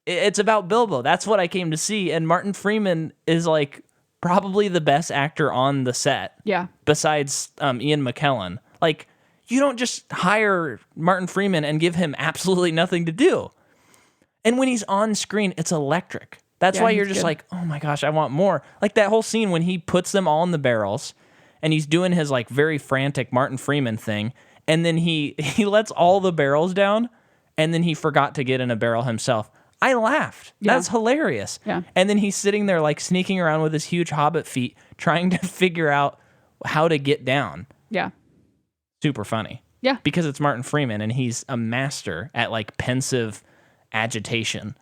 Speaker 1: It's about Bilbo. That's what I came to see. And Martin Freeman is like probably the best actor on the set.
Speaker 2: Yeah.
Speaker 1: Besides Ian McKellen. Like, you don't just hire Martin Freeman and give him absolutely nothing to do. And when he's on screen, it's electric. That's why you're just like, oh my gosh, I want more. Like that whole scene when he puts them all in the barrels and he's doing his like very frantic Martin Freeman thing. And then he lets all the barrels down and then he forgot to get in a barrel himself. I laughed. Yeah. That's hilarious.
Speaker 2: Yeah.
Speaker 1: And then he's sitting there like sneaking around with his huge hobbit feet trying to figure out how to get down.
Speaker 2: Yeah.
Speaker 1: Super funny.
Speaker 2: Yeah.
Speaker 1: Because it's Martin Freeman and he's a master at like pensive agitation.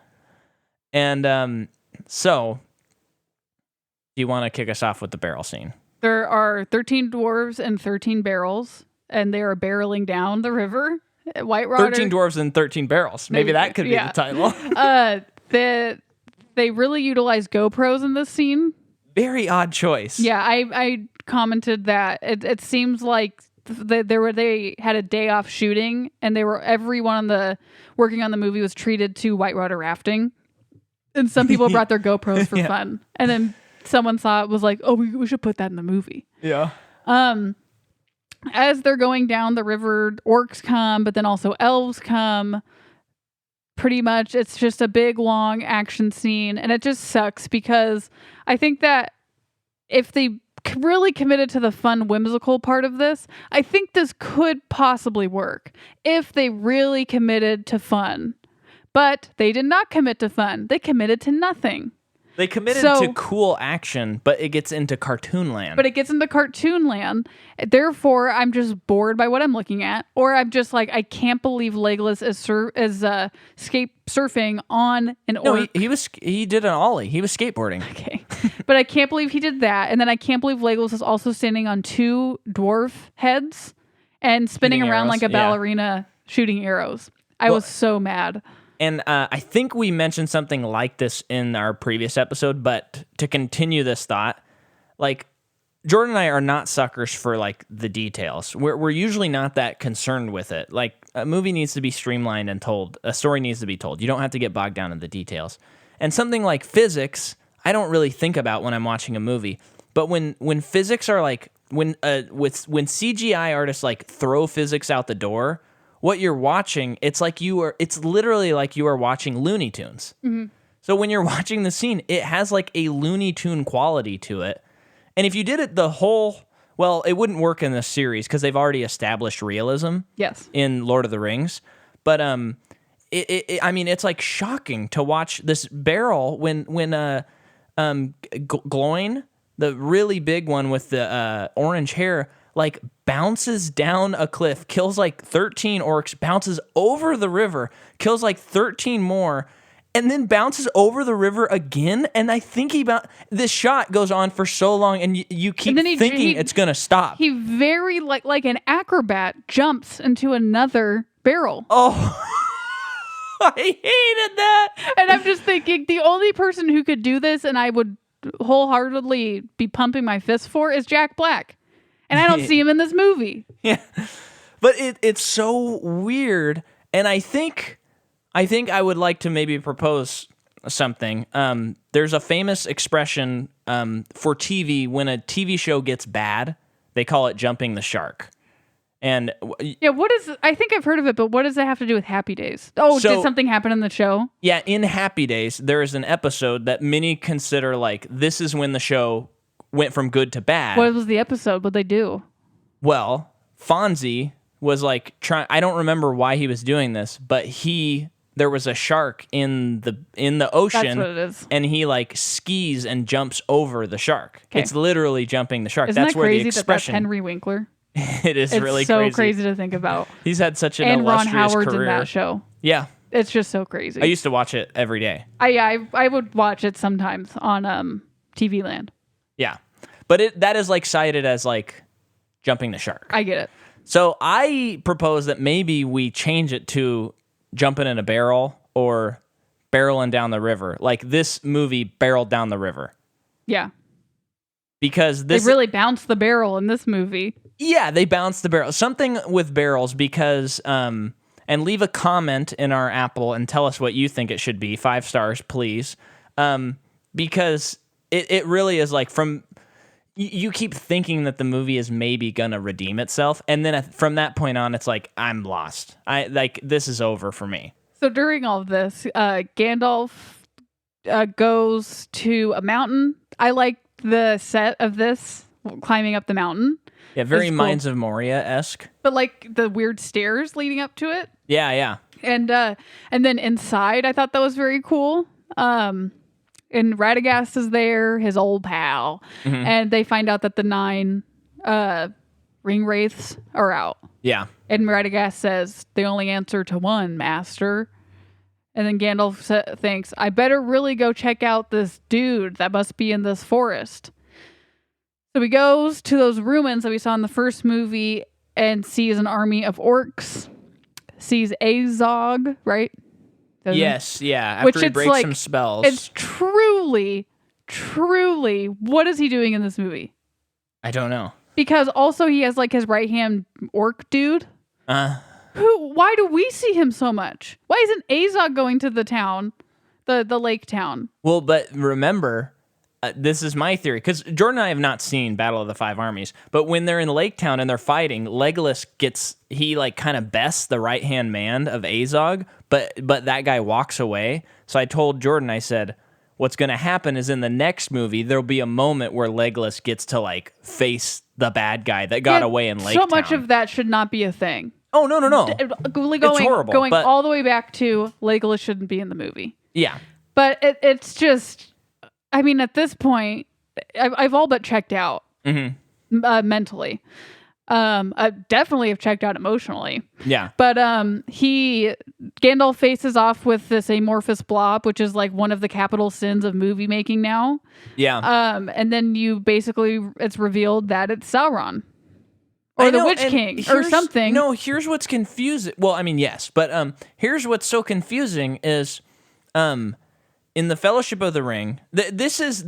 Speaker 1: And so do you want to kick us off with the barrel scene?
Speaker 2: There are 13 dwarves and 13 barrels and they are barreling down the river. Whitewater.
Speaker 1: 13 dwarves and 13 barrels. Maybe that could be the title.
Speaker 2: They really utilize GoPros in this scene.
Speaker 1: Very odd choice.
Speaker 2: Yeah, I commented that it seems like they had a day off shooting and everyone working on the movie was treated to whitewater rafting, and some people brought their GoPros for fun, and then someone saw it was like, oh, we should put that in the movie.
Speaker 1: Yeah.
Speaker 2: As they're going down the river, orcs come, but then also elves come. Pretty much, it's just a big, long action scene. And it just sucks because I think that if they really committed to the fun, whimsical part of this, I think this could possibly work if they really committed to fun. But they did not commit to fun. They committed to nothing.
Speaker 1: They committed to cool action, but it gets into cartoon land.
Speaker 2: But it gets into cartoon land. Therefore, I'm just bored by what I'm looking at. Or I'm just like, I can't believe Legolas is surfing on an orc.
Speaker 1: He did an ollie. He was skateboarding.
Speaker 2: Okay. But I can't believe he did that. And then I can't believe Legolas is also standing on 2 dwarf heads and spinning around like a ballerina shooting arrows. I was so mad.
Speaker 1: And I think we mentioned something like this in our previous episode, but to continue this thought, like Jordan and I are not suckers for like the details. We're usually not that concerned with it. Like a movie needs to be streamlined and told. A story needs to be told. You don't have to get bogged down in the details. And something like physics, I don't really think about when I'm watching a movie. But when physics are like when CGI artists like throw physics out the door, what you're watching, it's literally like you are watching Looney Tunes. Mm-hmm. So when you're watching the scene, it has like a Looney Tune quality to it. And if you did it it wouldn't work in this series because they've already established realism.
Speaker 2: Yes.
Speaker 1: In Lord of the Rings. But it's like shocking to watch this barrel when Gloin, the really big one with the orange hair, like bounces down a cliff, kills like 13 orcs, bounces over the river, kills like 13 more, and then bounces over the river again. And I think this shot goes on for so long, and you keep thinking it's gonna stop.
Speaker 2: He very like an acrobat jumps into another barrel.
Speaker 1: Oh. I hated that.
Speaker 2: And I'm just thinking the only person who could do this, and I would wholeheartedly be pumping my fist for, is Jack Black. And I don't see him in this movie.
Speaker 1: Yeah. But it's so weird. And I think I would like to maybe propose something. There's a famous expression for TV when a TV show gets bad. They call it jumping the shark. And
Speaker 2: I think I've heard of it, but what does that have to do with Happy Days? Oh, did something happen in the show?
Speaker 1: Yeah, in Happy Days, there is an episode that many consider like this is when the show went from good to bad.
Speaker 2: What was the episode? What'd they do?
Speaker 1: Well, Fonzie was like I don't remember why he was doing this, but there was a shark in the ocean.
Speaker 2: That's what it is.
Speaker 1: And he like skis and jumps over the shark. Okay. It's literally jumping the shark.
Speaker 2: Isn't
Speaker 1: that's
Speaker 2: that
Speaker 1: where
Speaker 2: crazy
Speaker 1: the expression.
Speaker 2: That's Henry Winkler.
Speaker 1: It's really
Speaker 2: so
Speaker 1: crazy.
Speaker 2: crazy to think about.
Speaker 1: He's had such an
Speaker 2: and
Speaker 1: illustrious
Speaker 2: Ron Howard's
Speaker 1: career.
Speaker 2: in that show.
Speaker 1: Yeah.
Speaker 2: It's just so crazy.
Speaker 1: I used to watch it every day.
Speaker 2: I would watch it sometimes on TV Land.
Speaker 1: Yeah. But that is like cited as like jumping the shark.
Speaker 2: I get it.
Speaker 1: So I propose that maybe we change it to jumping in a barrel or barreling down the river. Like this movie barreled down the river.
Speaker 2: Yeah.
Speaker 1: Because
Speaker 2: they really bounced the barrel in this movie.
Speaker 1: Yeah, they bounced the barrel. Something with barrels because and leave a comment in our Apple and tell us what you think it should be. 5 stars, please. Because it really is like you keep thinking that the movie is maybe gonna redeem itself, and then from that point on, it's like I'm lost. This is over for me.
Speaker 2: So during all of this, Gandalf goes to a mountain. I like the set of this climbing up the mountain.
Speaker 1: Yeah, very Mines of Moria-esque.
Speaker 2: But like the weird stairs leading up to it.
Speaker 1: Yeah, yeah.
Speaker 2: And then inside, I thought that was very cool. And Radagast is there, his old pal. Mm-hmm. And they find out that the 9 ring wraiths are out.
Speaker 1: Yeah.
Speaker 2: And Radagast says, the only answer to one, master. And then Gandalf thinks, I better really go check out this dude that must be in this forest. So he goes to those ruins that we saw in the first movie and sees an army of orcs. Sees Azog, right?
Speaker 1: Yes, yeah. After he breaks some spells.
Speaker 2: It's truly, what is he doing in this movie?
Speaker 1: I don't know.
Speaker 2: Because also he has like his right-hand orc dude. Why do we see him so much? Why isn't Azog going to the town, the lake town?
Speaker 1: Well, but remember, this is my theory, because Jordan and I have not seen Battle of the Five Armies, but when they're in Lake Town and they're fighting, Legolas he like kind of bests the right-hand man of Azog, but that guy walks away. So I told Jordan, I said, what's going to happen is in the next movie, there'll be a moment where Legolas gets to like face the bad guy that got away in Lake Town.
Speaker 2: So much of that should not be a thing.
Speaker 1: Oh, no.
Speaker 2: It's horrible. Going all the way back to Legolas shouldn't be in the movie.
Speaker 1: Yeah.
Speaker 2: But it's just... I mean, at this point, I've all but checked out mentally. I definitely have checked out emotionally.
Speaker 1: Yeah.
Speaker 2: But Gandalf faces off with this amorphous blob, which is like one of the capital sins of movie making now.
Speaker 1: Yeah.
Speaker 2: And then it's revealed that it's Sauron. Or the Witch King, or something.
Speaker 1: No, here's what's confusing. Well, I mean, yes, but here's what's so confusing is, in the Fellowship of the Ring, this is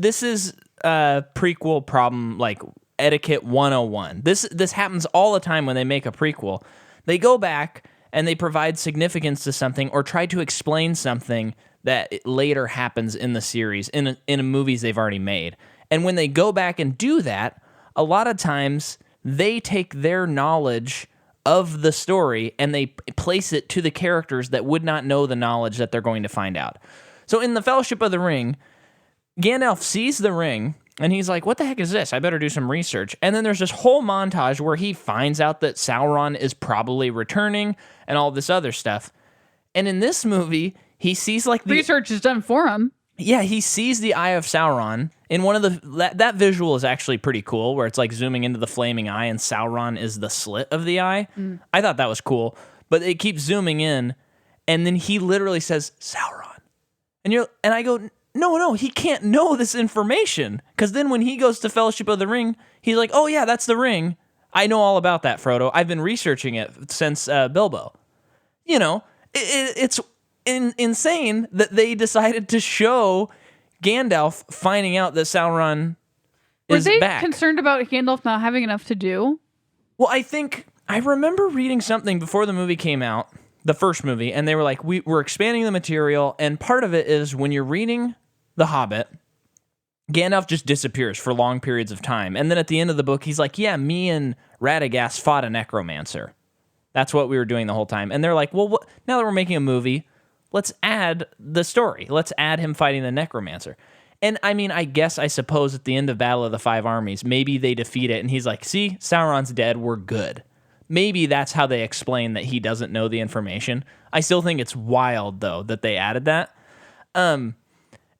Speaker 1: prequel problem, like etiquette 101. This happens all the time when they make a prequel. They go back and they provide significance to something or try to explain something that later happens in the series, in movies they've already made. And when they go back and do that, a lot of times they take their knowledge of the story and they place it to the characters that would not know the knowledge that they're going to find out. So in the Fellowship of the Ring, Gandalf sees the ring and he's like, what the heck is this? I better do some research. And then there's this whole montage where he finds out that Sauron is probably returning and all this other stuff. And in this movie, he sees like the
Speaker 2: research is done for him.
Speaker 1: Yeah, he sees the Eye of Sauron in one of that visual is actually pretty cool, where it's like zooming into the flaming eye and Sauron is the slit of the eye. I thought that was cool, but it keeps zooming in, and then he literally says Sauron, and I go, no, he can't know this information, because then when he goes to Fellowship of the Ring, he's like, oh yeah, that's the ring. I know all about that, Frodo. I've been researching it since Bilbo. You know, it's insane that they decided to show Gandalf finding out that Sauron is back. Were they
Speaker 2: concerned about Gandalf not having enough to do?
Speaker 1: Well, I remember reading something before the movie came out, the first movie, and they were like, we're expanding the material, and part of it is when you're reading The Hobbit, Gandalf just disappears for long periods of time, and then at the end of the book, he's like, yeah, me and Radagast fought a necromancer. That's what we were doing the whole time. And they're like, well, now that we're making a movie, let's add the story. Let's add him fighting the necromancer. And I mean, I suppose at the end of Battle of the Five Armies, maybe they defeat it and he's like, see, Sauron's dead, we're good. Maybe that's how they explain that he doesn't know the information. I still think it's wild, though, that they added that. And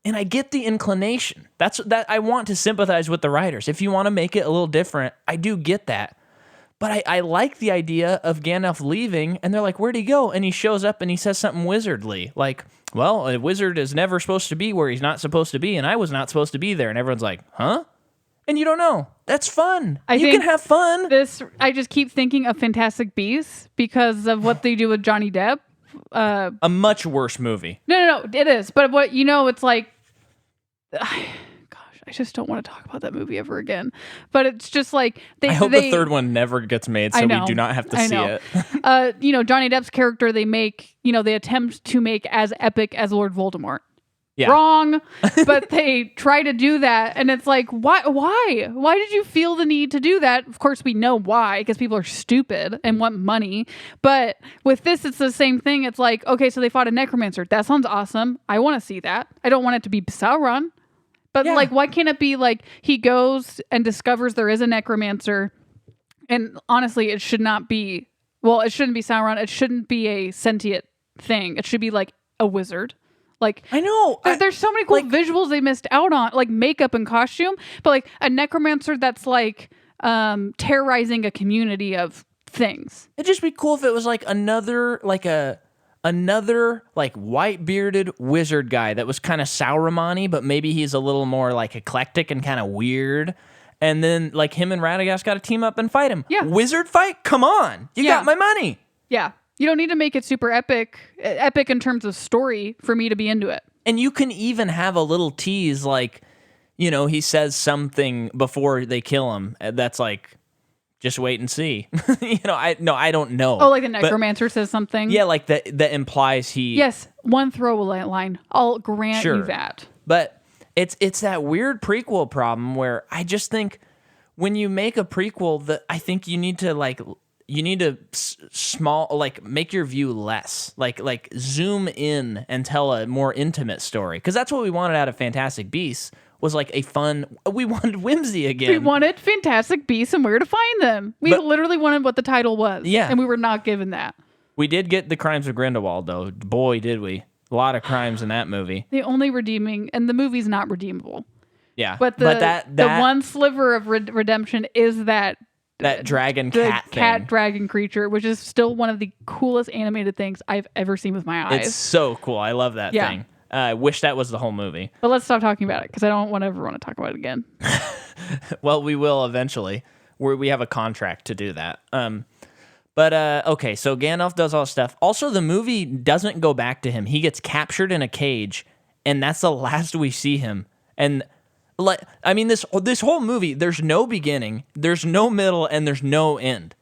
Speaker 1: I get the inclination. That I want to sympathize with the writers. If you want to make it a little different, I do get that. But I like the idea of Gandalf leaving, and they're like, where'd he go? And he shows up and he says something wizardly, like, well, a wizard is never supposed to be where he's not supposed to be, and I was not supposed to be there. And everyone's like, huh? And you don't know. That's fun. You can have fun.
Speaker 2: I just keep thinking of Fantastic Beasts because of what they do with Johnny Depp.
Speaker 1: A much worse movie.
Speaker 2: No, it is. But it's like... I just don't want to talk about that movie ever again. But it's just like
Speaker 1: I hope the third one never gets made, so we do not have to see it.
Speaker 2: Johnny Depp's character they attempt to make as epic as Lord Voldemort.
Speaker 1: Yeah.
Speaker 2: Wrong, but they try to do that, and it's like, why? Why did you feel the need to do that? Of course, we know why, because people are stupid and want money. But with this, it's the same thing. It's like, okay, so they fought a necromancer. That sounds awesome. I want to see that. I don't want it to be Sauron. But why can't it be like he goes and discovers there is a necromancer? And honestly, it should not be. Well, it shouldn't be Sauron. It shouldn't be a sentient thing. It should be like a wizard. Like
Speaker 1: I know
Speaker 2: there's so many cool visuals they missed out on, like makeup and costume. But like a necromancer that's like terrorizing a community of things.
Speaker 1: It'd just be cool if it was like another white bearded wizard guy that was kind of Sauron-y, but maybe he's a little more like eclectic and kind of weird. And then like him and Radagast got to team up and fight him.
Speaker 2: Yeah.
Speaker 1: Wizard fight? Come on. You got my money.
Speaker 2: Yeah. You don't need to make it super epic in terms of story for me to be into it.
Speaker 1: And you can even have a little tease like, he says something before they kill him that's like, just wait and see. I don't know.
Speaker 2: Oh, like the necromancer says something?
Speaker 1: Yeah, like that implies he...
Speaker 2: Yes, one throwaway line. I'll grant you that.
Speaker 1: But it's that weird prequel problem where I just think when you make a prequel, that I think you need to make your view less. Like zoom in and tell a more intimate story. Because that's what we wanted out of Fantastic Beasts. Was like we wanted whimsy again.
Speaker 2: We wanted Fantastic Beasts and where to find them. We literally wanted what the title was.
Speaker 1: Yeah.
Speaker 2: And we were not given that.
Speaker 1: We did get the Crimes of Grindelwald, though. Boy, did we. A lot of crimes in that movie.
Speaker 2: The only redeeming, and the movie's not redeemable.
Speaker 1: Yeah.
Speaker 2: But the one sliver of redemption is that
Speaker 1: dragon cat thing.
Speaker 2: Cat dragon creature, which is still one of the coolest animated things I've ever seen with my eyes.
Speaker 1: It's so cool. I love that thing. I wish that was the whole movie.
Speaker 2: But let's stop talking about it because I don't ever want to talk about it again.
Speaker 1: Well, we will eventually. We have a contract to do that. But okay, so Gandalf does all this stuff. Also, the movie doesn't go back to him. He gets captured in a cage, and that's the last we see him. And I mean, this whole movie, there's no beginning, there's no middle, and there's no end.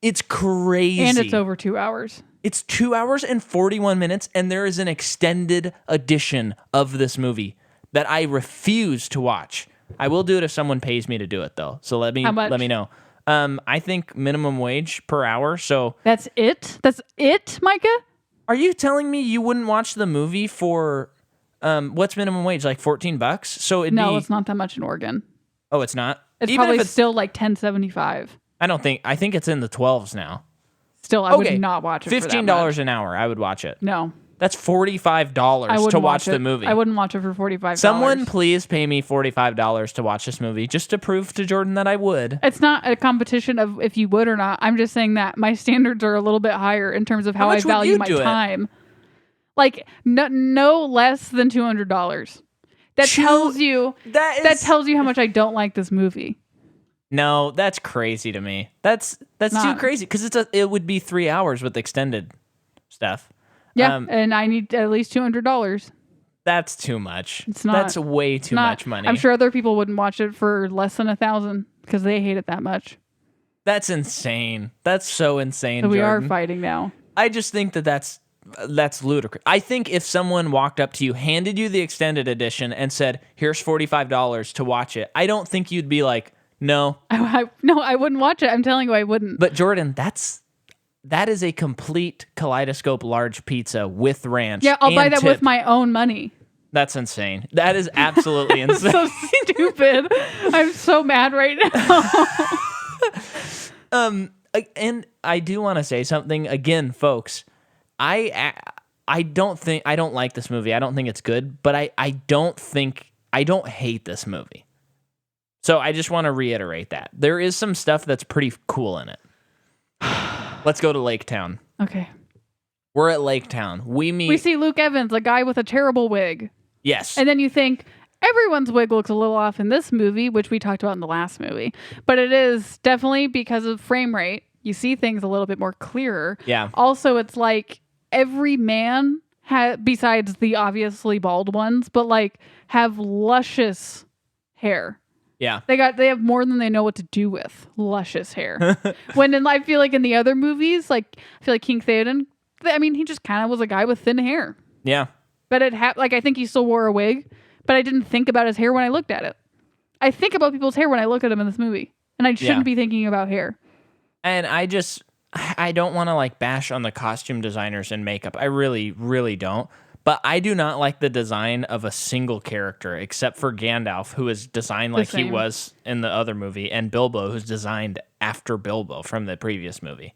Speaker 1: It's crazy.
Speaker 2: And it's over 2 hours.
Speaker 1: It's 2 hours and 41 minutes, and there is an extended edition of this movie that I refuse to watch. I will do it if someone pays me to do it, though. So let me know. I think minimum wage per hour. So
Speaker 2: that's it. That's it, Micah.
Speaker 1: Are you telling me you wouldn't watch the movie for what's minimum wage? Like $14? So
Speaker 2: it's not that much in Oregon.
Speaker 1: Oh, it's not.
Speaker 2: It's even probably still like $10.75.
Speaker 1: I think it's in the 12s now.
Speaker 2: Still, I would not watch it.
Speaker 1: $15 an hour. I would watch it.
Speaker 2: No.
Speaker 1: That's $45 to watch the movie.
Speaker 2: I wouldn't watch it for $45.
Speaker 1: Someone please pay me $45 to watch this movie, just to prove to Jordan that I would.
Speaker 2: It's not a competition of if you would or not. I'm just saying that my standards are a little bit higher in terms of how I value my time. Like no less than $200. That tells you how much I don't like this movie.
Speaker 1: No, that's crazy to me. That's too crazy because it would be 3 hours with extended stuff.
Speaker 2: Yeah, and I need at least $200.
Speaker 1: That's too much.
Speaker 2: It's not.
Speaker 1: That's way too much money.
Speaker 2: I'm sure other people wouldn't watch it for less than $1,000 because they hate it that much.
Speaker 1: That's insane. That's so insane.
Speaker 2: So we
Speaker 1: Jordan.
Speaker 2: are fighting now.
Speaker 1: I just think that's ludicrous. I think if someone walked up to you, handed you the extended edition, and said, "Here's $45 to watch it," I don't think you'd be like, "No."
Speaker 2: No, I wouldn't watch it. I'm telling you, I wouldn't.
Speaker 1: But Jordan, that is a complete kaleidoscope large pizza with ranch.
Speaker 2: Yeah, I'll buy that with my own money.
Speaker 1: That's insane. That is absolutely insane.
Speaker 2: So stupid. I'm so mad right now.
Speaker 1: And I do want to say something again, folks. I don't like this movie. I don't think it's good, but I don't hate this movie. So I just want to reiterate that. There is some stuff that's pretty cool in it. Let's go to Lake Town.
Speaker 2: Okay.
Speaker 1: We're at Lake Town. We
Speaker 2: see Luke Evans, a guy with a terrible wig.
Speaker 1: Yes.
Speaker 2: And then you think, everyone's wig looks a little off in this movie, which we talked about in the last movie. But it is definitely because of frame rate. You see things a little bit more clearer.
Speaker 1: Yeah.
Speaker 2: Also, it's like every man, besides the obviously bald ones, but like have luscious hair.
Speaker 1: Yeah.
Speaker 2: They have more than they know what to do with. Luscious hair. I feel like in the other movies, like I feel like King Theoden, he just kind of was a guy with thin hair.
Speaker 1: Yeah.
Speaker 2: But I think he still wore a wig, but I didn't think about his hair when I looked at it. I think about people's hair when I look at them in this movie, and I shouldn't be thinking about hair.
Speaker 1: And I don't want to like bash on the costume designers and makeup. I really, really don't. But I do not like the design of a single character except for Gandalf, who is designed like he was in the other movie, and Bilbo, who's designed after Bilbo from the previous movie.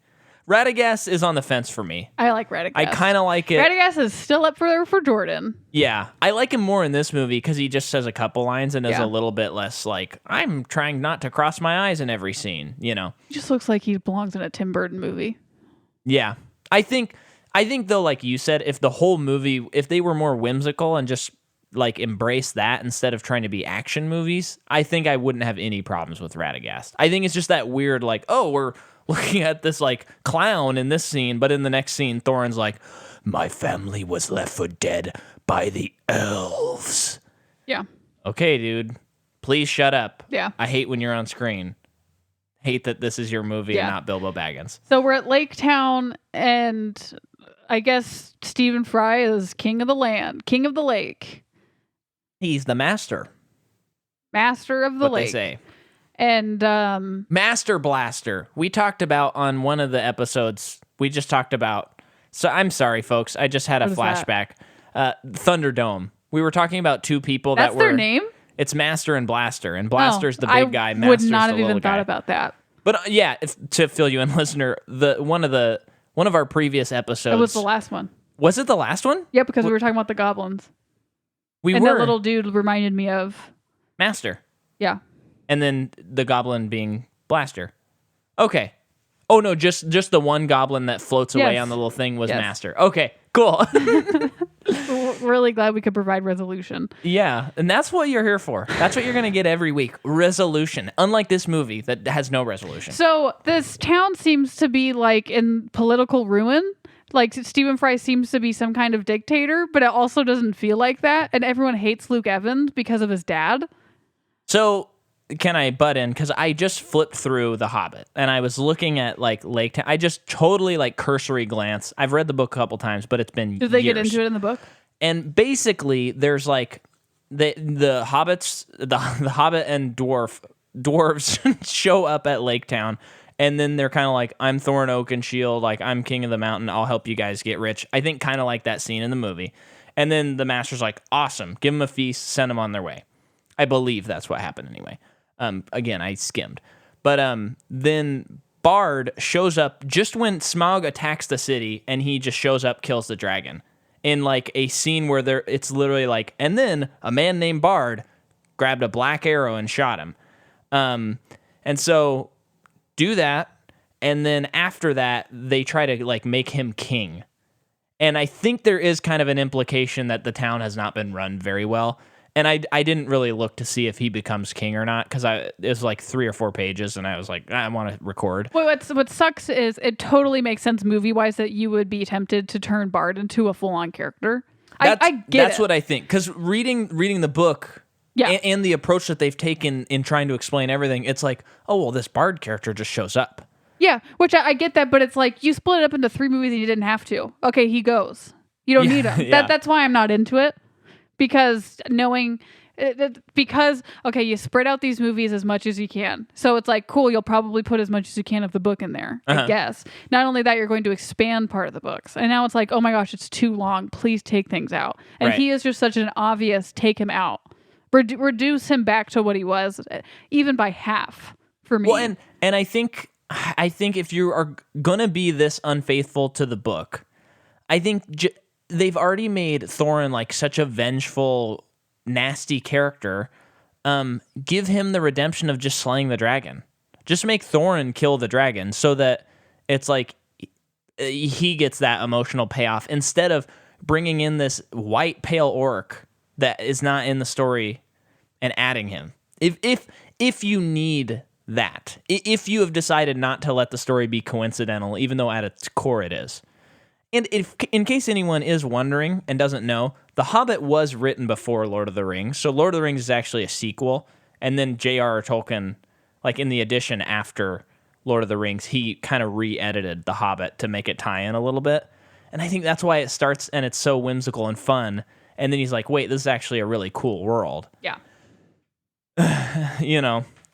Speaker 1: Radagast is on the fence for me.
Speaker 2: I like Radagast.
Speaker 1: I kind of like it.
Speaker 2: Radagast is still up for Jordan.
Speaker 1: Yeah. I like him more in this movie because he just says a couple lines and is a little bit less like, I'm trying not to cross my eyes in every scene, you know?
Speaker 2: He just looks like he belongs in a Tim Burton movie.
Speaker 1: Yeah. I think though, like you said, if the whole movie, if they were more whimsical and just like embrace that instead of trying to be action movies, I think I wouldn't have any problems with Radagast. I think it's just that weird, like, oh, we're looking at this like clown in this scene, but in the next scene, Thorin's like, my family was left for dead by the elves.
Speaker 2: Yeah.
Speaker 1: Okay, dude, please shut up.
Speaker 2: Yeah.
Speaker 1: I hate when you're on screen. Hate that this is your movie and not Bilbo Baggins.
Speaker 2: So we're at Lake Town, and I guess Stephen Fry is king of the land, king of the lake.
Speaker 1: He's the master.
Speaker 2: Master of the lake.
Speaker 1: They say.
Speaker 2: And
Speaker 1: Master Blaster. We talked about on one of the episodes. We just talked about. So I'm sorry, folks. I just had a flashback. Thunderdome. We were talking about two people
Speaker 2: That's their name.
Speaker 1: It's Master and Blaster, and Blaster's the big guy. Master's
Speaker 2: would not
Speaker 1: the
Speaker 2: have
Speaker 1: little
Speaker 2: even
Speaker 1: guy.
Speaker 2: thought about that.
Speaker 1: But to fill you in, listener, one of our previous episodes.
Speaker 2: It was the last one.
Speaker 1: Was it the last one?
Speaker 2: Yeah, because we were talking about the goblins.
Speaker 1: That
Speaker 2: little dude reminded me of
Speaker 1: Master.
Speaker 2: Yeah.
Speaker 1: And then the goblin being Blaster. Okay. Oh, no, just the one goblin that floats away on the little thing was Master. Okay, cool.
Speaker 2: We're really glad we could provide resolution.
Speaker 1: Yeah, and that's what you're here for. That's what you're going to get every week. Resolution. Unlike this movie that has no resolution.
Speaker 2: So this town seems to be like in political ruin. Like Stephen Fry seems to be some kind of dictator, but it also doesn't feel like that. And everyone hates Luke Evans because of his dad.
Speaker 1: So can I butt in? Because I just flipped through The Hobbit and I was looking at like Lake Town. I just totally like cursory glance. I've read the book a couple times, but it's been
Speaker 2: Did they
Speaker 1: years.
Speaker 2: get into it in the book?
Speaker 1: And basically, there's like the hobbits, the hobbit and dwarves show up at Lake Town, and then they're kind of like, "I'm Thorin Oakenshield, like I'm king of the mountain. I'll help you guys get rich." I think kind of like that scene in the movie. And then the master's like, "Awesome, give them a feast, send them on their way." I believe that's what happened anyway. Again, I skimmed, but then Bard shows up just when Smaug attacks the city, and he just shows up, kills the dragon. In like a scene where it's literally like, and then a man named Bard grabbed a black arrow and shot him. And so do that. And then after that, they try to like make him king. And I think there is kind of an implication that the town has not been run very well. And I didn't really look to see if he becomes king or not, because it was like 3 or 4 pages, and I was like, I want to record.
Speaker 2: Well, what sucks is it totally makes sense movie-wise that you would be tempted to turn Bard into a full-on character. I get
Speaker 1: that's
Speaker 2: it.
Speaker 1: what I think, because reading the book and the approach that they've taken in trying to explain everything, it's like, oh, well, this Bard character just shows up.
Speaker 2: Yeah, which I get that, but it's like you split it up into 3 movies and you didn't have to. Okay, he goes. You don't need him.
Speaker 1: Yeah.
Speaker 2: That's why I'm not into it. Because you spread out these movies as much as you can. So it's like, cool, you'll probably put as much as you can of the book in there, I guess. Not only that, you're going to expand part of the books. And now it's like, oh my gosh, it's too long. Please take things out. And he is just such an obvious take him out. Reduce him back to what he was, even by half for me.
Speaker 1: Well, and I think if you are going to be this unfaithful to the book, I think they've already made Thorin like such a vengeful, nasty character. Give him the redemption of just slaying the dragon. Just make Thorin kill the dragon so that it's like he gets that emotional payoff instead of bringing in this white pale orc that is not in the story and adding him. If you need that, if you have decided not to let the story be coincidental, even though at its core it is. And in case anyone is wondering and doesn't know, The Hobbit was written before Lord of the Rings. So Lord of the Rings is actually a sequel. And then J.R.R. Tolkien, like in the edition after Lord of the Rings, he kind of re-edited The Hobbit to make it tie in a little bit. And I think that's why it starts and it's so whimsical and fun. And then he's like, wait, this is actually a really cool world.
Speaker 2: Yeah.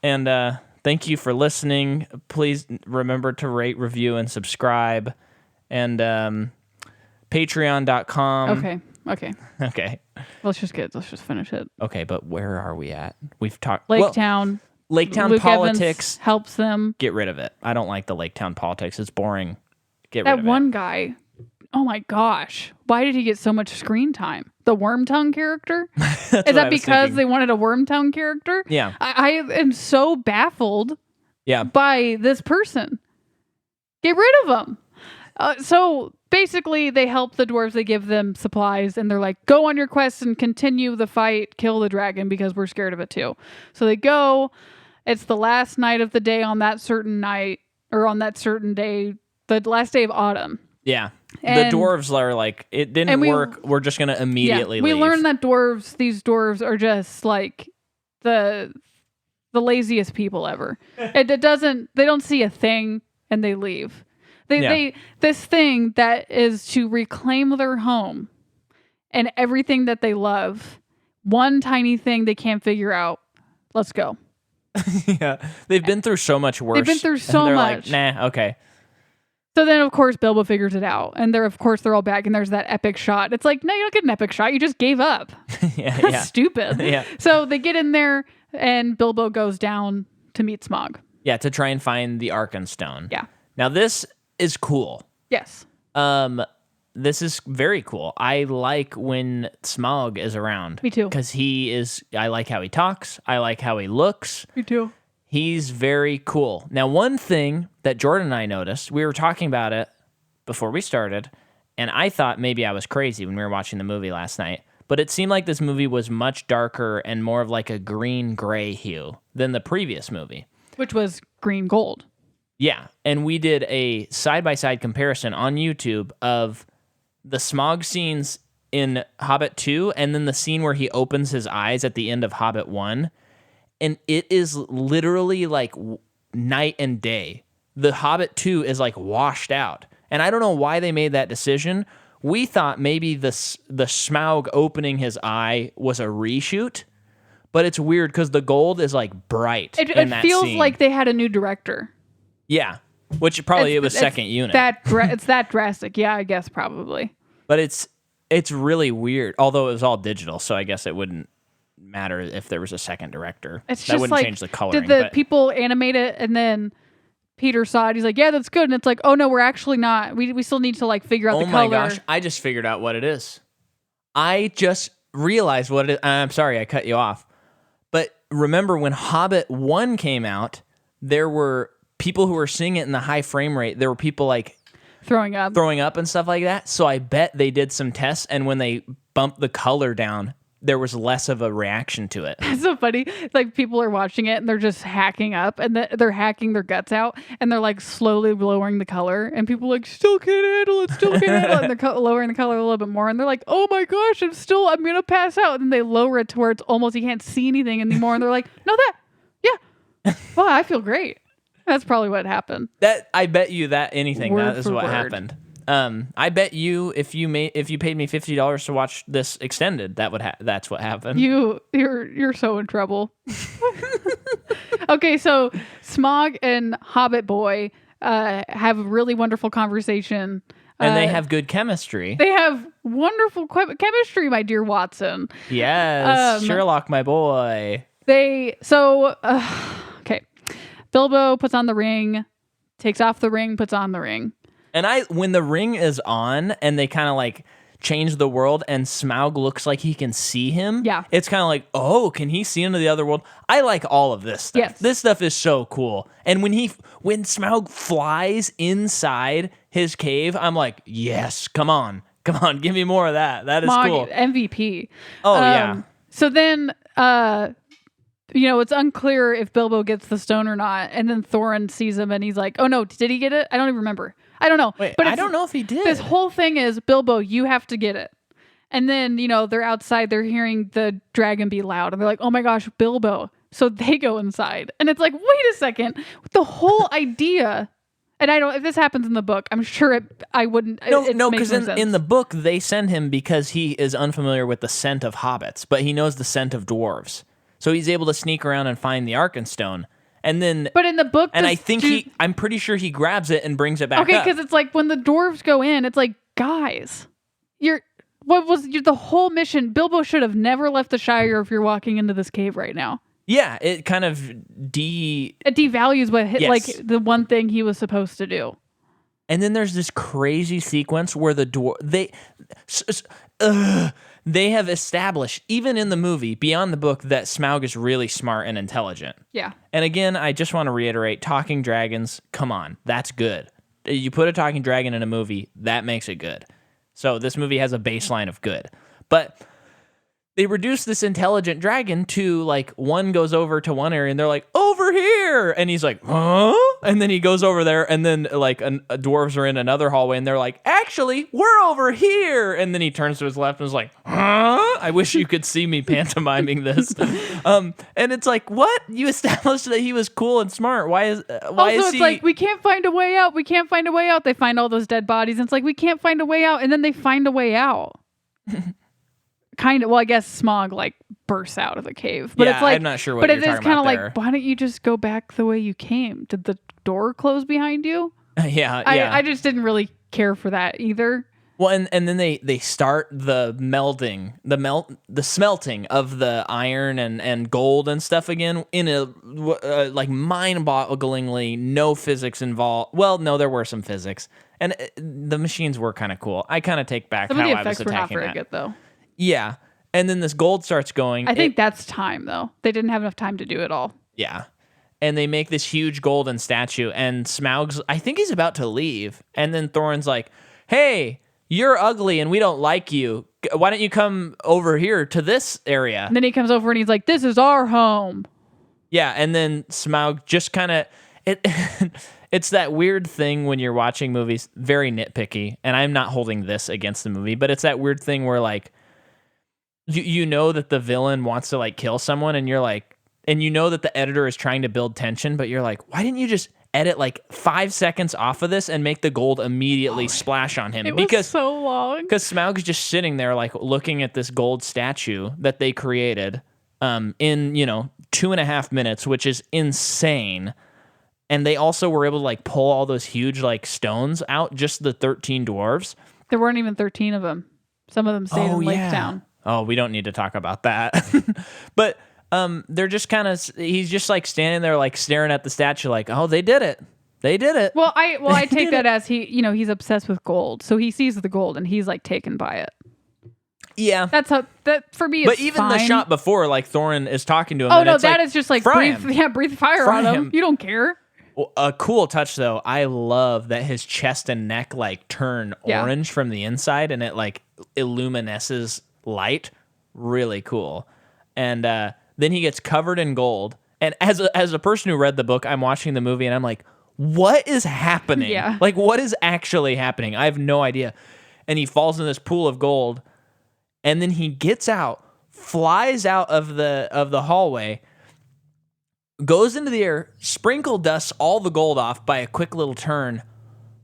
Speaker 1: And thank you for listening. Please remember to rate, review, and subscribe. And patreon.com.
Speaker 2: Okay. Let's just finish it.
Speaker 1: Okay, but where are we at? We've talked
Speaker 2: Lake Town
Speaker 1: Luke politics.
Speaker 2: Evans helps them.
Speaker 1: Get rid of it. I don't like the Lake Town politics. It's boring. Get rid of it.
Speaker 2: That one guy. Oh my gosh. Why did he get so much screen time? The Wormtongue character? Is that because they wanted a Wormtongue character?
Speaker 1: Yeah.
Speaker 2: I am so baffled by this person. Get rid of him. So basically, they help the dwarves. They give them supplies, and they're like, go on your quest and continue the fight, kill the dragon, because we're scared of it too. So they go. It's the last night of the day on that certain night, or on that certain day, the last day of autumn.
Speaker 1: Yeah. And the dwarves are like, it didn't work. We're just going to immediately leave.
Speaker 2: We learned that these dwarves are just like the laziest people ever. They don't see a thing, and they leave. This thing that is to reclaim their home and everything that they love, one tiny thing they can't figure out. Let's go.
Speaker 1: Yeah. They've been through so much worse.
Speaker 2: They've been through so much.
Speaker 1: Like, nah, okay.
Speaker 2: So then, of course, Bilbo figures it out. And they're all back. And there's that epic shot. It's like, no, you don't get an epic shot. You just gave up.
Speaker 1: Yeah.
Speaker 2: Stupid.
Speaker 1: Yeah.
Speaker 2: So they get in there, and Bilbo goes down to meet Smaug.
Speaker 1: Yeah, to try and find the Arkenstone.
Speaker 2: Yeah.
Speaker 1: Now, this is cool.
Speaker 2: Yes.
Speaker 1: this is very cool. I like when Smaug is around.
Speaker 2: Me too.
Speaker 1: Because I like how he talks. I like how he looks.
Speaker 2: Me too.
Speaker 1: He's very cool. Now, one thing that Jordan and I noticed, we were talking about it before we started, and I thought maybe I was crazy when we were watching the movie last night, but it seemed like this movie was much darker and more of like a green-gray hue than the previous movie.
Speaker 2: Which was green gold.
Speaker 1: Yeah, and we did a side-by-side comparison on YouTube of the Smaug scenes in Hobbit 2 and then the scene where he opens his eyes at the end of Hobbit 1. And it is literally like night and day. The Hobbit 2 is like washed out. And I don't know why they made that decision. We thought maybe the Smaug opening his eye was a reshoot. But it's weird because the gold is like bright.
Speaker 2: It feels
Speaker 1: scene.
Speaker 2: like they had a new director.
Speaker 1: Yeah. Which probably it was second unit.
Speaker 2: It's that drastic. Yeah, I guess probably.
Speaker 1: But it's really weird. Although it was all digital, so I guess it wouldn't matter if there was a second director.
Speaker 2: It's
Speaker 1: that
Speaker 2: just
Speaker 1: wouldn't
Speaker 2: like,
Speaker 1: change the coloring.
Speaker 2: Did the people animate it and then Peter saw it? He's like, yeah, that's good. And it's like, oh no, we're actually not. We still need to like figure out the color. Oh my gosh,
Speaker 1: I just figured out what it is. I just realized what it is. I'm sorry I cut you off. But remember when Hobbit 1 came out, there were people who were seeing it in the high frame rate. There were people like
Speaker 2: throwing up
Speaker 1: and stuff like that. So I bet they did some tests, and when they bumped the color down, there was less of a reaction to it.
Speaker 2: It's so funny. It's like people are watching it and they're just hacking up and they're hacking their guts out and they're like slowly lowering the color and people are like, still can't handle it, and they're lowering the color a little bit more and they're like, oh my gosh, I'm going to pass out. And they lower it to where it's almost, you can't see anything anymore. And they're like, no, wow, I feel great. That's probably what happened.
Speaker 1: I bet you that anything, that is what happened. I bet you if you paid me $50 to watch this extended, that's what happened.
Speaker 2: You're so in trouble. Okay, so Smaug and Hobbit Boy have a really wonderful conversation.
Speaker 1: And they have good chemistry.
Speaker 2: They have wonderful chemistry, my dear Watson.
Speaker 1: Yes, Sherlock, my boy.
Speaker 2: Okay. Bilbo puts on the ring, takes off the ring, puts on the ring.
Speaker 1: And when the ring is on and they kind of like change the world and Smaug looks like he can see him.
Speaker 2: Yeah.
Speaker 1: It's kind of like, oh, can he see into the other world? I like all of this stuff.
Speaker 2: Yes.
Speaker 1: This stuff is so cool. And when Smaug flies inside his cave, I'm like, yes, come on, give me more of that. That is
Speaker 2: Smaug,
Speaker 1: cool.
Speaker 2: MVP.
Speaker 1: Oh, yeah.
Speaker 2: So then, it's unclear if Bilbo gets the stone or not. And then Thorin sees him and he's like, oh no, did he get it? I don't even remember. I don't know.
Speaker 1: Wait, but I don't know if he did.
Speaker 2: This whole thing is, Bilbo, you have to get it. And then, they're outside, they're hearing the dragon be loud. And they're like, oh my gosh, Bilbo. So they go inside. And it's like, wait a second. The whole idea, and I don't, if this happens in the book, I'm sure I wouldn't.
Speaker 1: No, because in the book, they send him because he is unfamiliar with the scent of hobbits, but he knows the scent of dwarves. So he's able to sneak around and find the Arkenstone. And then,
Speaker 2: but in the book,
Speaker 1: and I'm pretty sure he grabs it and brings it back.
Speaker 2: Okay, because it's like when the dwarves go in, it's like, guys, the whole mission? Bilbo should have never left the Shire if you're walking into this cave right now.
Speaker 1: Yeah, it kind of
Speaker 2: it devalues like the one thing he was supposed to do.
Speaker 1: And then there's this crazy sequence where they have established, even in the movie, beyond the book, that Smaug is really smart and intelligent.
Speaker 2: Yeah.
Speaker 1: And again, I just want to reiterate, talking dragons, come on, that's good. You put a talking dragon in a movie, that makes it good. So this movie has a baseline of good. But they reduce this intelligent dragon to, like, one goes over to one area and they're like, over here! And he's like, huh? And then he goes over there and then, like, dwarves are in another hallway and they're like, actually, we're over here! And then he turns to his left and is like, huh? I wish you could see me pantomiming this. And it's like, what? You established that he was cool and smart. Why is
Speaker 2: it's like, we can't find a way out. We can't find a way out. They find all those dead bodies and it's like, we can't find a way out. And then they find a way out. Kind of, well, I guess Smaug like bursts out of the cave, but it's like,
Speaker 1: I'm not sure what you're talking about.
Speaker 2: But it is kind of like, why don't you just go back the way you came? Did the door close behind you?
Speaker 1: Yeah.
Speaker 2: I just didn't really care for that either.
Speaker 1: Well, and then they start the smelting of the iron and gold and stuff again in a like mind-bogglingly no physics involved. Well, no, there were some physics, and the machines were kind of cool. I kind of take back
Speaker 2: Some
Speaker 1: how
Speaker 2: of the
Speaker 1: I was
Speaker 2: effects were not
Speaker 1: attacking
Speaker 2: very
Speaker 1: that.
Speaker 2: good, though.
Speaker 1: Yeah, and then this gold starts going.
Speaker 2: I think that's time, though. They didn't have enough time to do it all.
Speaker 1: Yeah. And they make this huge golden statue, and Smaug's, I think he's about to leave. And then Thorin's like, hey, you're ugly and we don't like you. Why don't you come over here to this area?
Speaker 2: And then he comes over and he's like, this is our home.
Speaker 1: Yeah, and then Smaug just kind of... It's that weird thing when you're watching movies, very nitpicky, and I'm not holding this against the movie, but it's that weird thing where, like, you know that the villain wants to, like, kill someone, and you're like... And you know that the editor is trying to build tension, but you're like, why didn't you just edit like 5 seconds off of this and make the gold immediately splash on him?
Speaker 2: It was so long.
Speaker 1: Because Smaug is just sitting there like looking at this gold statue that they created in, 2.5 minutes, which is insane. And they also were able to like pull all those huge like stones out, just the 13 dwarves.
Speaker 2: There weren't even 13 of them. Some of them stayed in Lake Town.
Speaker 1: Oh, we don't need to talk about that. But... they're just kind of, he's just like standing there, like staring at the statue, like, oh, they did it. They did it.
Speaker 2: Well, I take that as he's obsessed with gold. So he sees the gold and he's like taken by it.
Speaker 1: Yeah.
Speaker 2: That's how, that for me,
Speaker 1: but even the shot before, like Thorin is talking to him.
Speaker 2: Oh, no, that is just like, breathe fire on him. You don't care.
Speaker 1: Well, a cool touch, though. I love that his chest and neck like turn orange from the inside and it like illuminesces light. Really cool. And, then he gets covered in gold. And as a person who read the book, I'm watching the movie and I'm like, what is happening?
Speaker 2: Yeah.
Speaker 1: Like, what is actually happening? I have no idea. And he falls in this pool of gold. And then he gets out, flies out of the hallway, goes into the air, sprinkle dusts all the gold off by a quick little turn,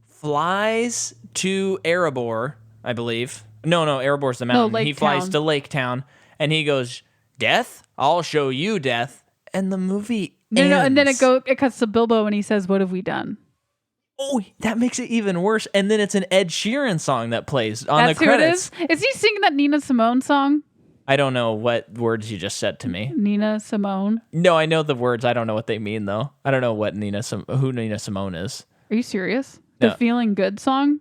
Speaker 1: flies to Erebor, I believe. No, Erebor's the mountain.
Speaker 2: No, Lake
Speaker 1: he flies
Speaker 2: Town.
Speaker 1: to Lake Town, and he goes, death? I'll show you death. And the movie ends.
Speaker 2: No, and then it cuts to Bilbo and he says, what have we done?
Speaker 1: Oh, that makes it even worse. And then it's an Ed Sheeran song that plays on
Speaker 2: That's
Speaker 1: the credits.
Speaker 2: Who it is? Is he singing that Nina Simone song?
Speaker 1: I don't know what words you just said to me.
Speaker 2: Nina Simone?
Speaker 1: No, I know the words. I don't know what they mean, though. I don't know what who Nina Simone is.
Speaker 2: Are you serious?
Speaker 1: No.
Speaker 2: The Feeling Good song?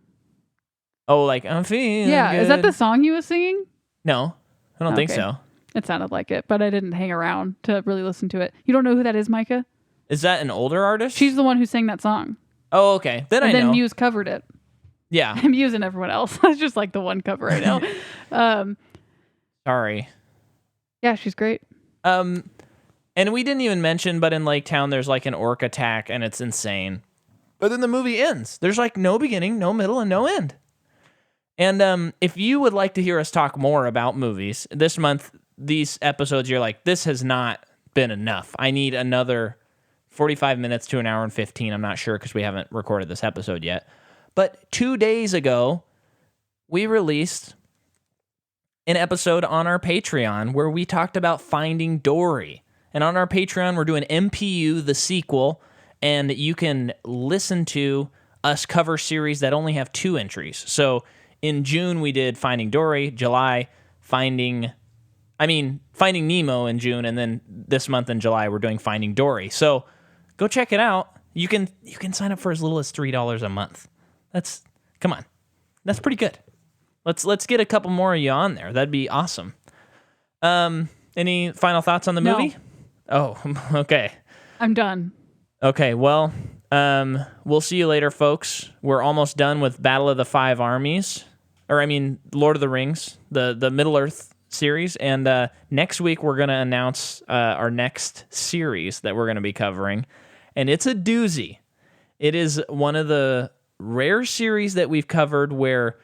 Speaker 1: Oh, like, I'm feeling
Speaker 2: Yeah,
Speaker 1: good.
Speaker 2: is that the song he was singing?
Speaker 1: No, I don't think
Speaker 2: Okay.
Speaker 1: so.
Speaker 2: It sounded like it, but I didn't hang around to really listen to it. You don't know who that is, Micah?
Speaker 1: Is that an older artist?
Speaker 2: She's the one who sang that song.
Speaker 1: Oh, okay. Then I know.
Speaker 2: And then Muse covered it.
Speaker 1: Yeah.
Speaker 2: Muse and everyone else. That's just like the one cover I know.
Speaker 1: Sorry.
Speaker 2: Yeah, she's great.
Speaker 1: And we didn't even mention, but in Lake Town, there's like an orc attack, and it's insane. But then the movie ends. There's like no beginning, no middle, and no end. And if you would like to hear us talk more about movies this month, these episodes, you're like, this has not been enough. I need another 45 minutes to an hour and 15. I'm not sure because we haven't recorded this episode yet. But 2 days ago, we released an episode on our Patreon where we talked about Finding Dory. And on our Patreon, we're doing MPU, the sequel, and you can listen to us cover series that only have 2 entries. So in June, we did Finding Dory. July, Finding Nemo in June, and then this month in July, we're doing Finding Dory. So go check it out. You can sign up for as little as $3 a month. Come on. That's pretty good. Let's get a couple more of you on there. That'd be awesome. Any final thoughts on the movie? Oh, okay.
Speaker 2: I'm done.
Speaker 1: Okay, well, we'll see you later, folks. We're almost done with Battle of the Five Armies. Lord of the Rings, the Middle-earth series. And next week, we're going to announce our next series that we're going to be covering. And it's a doozy. It is one of the rare series that we've covered where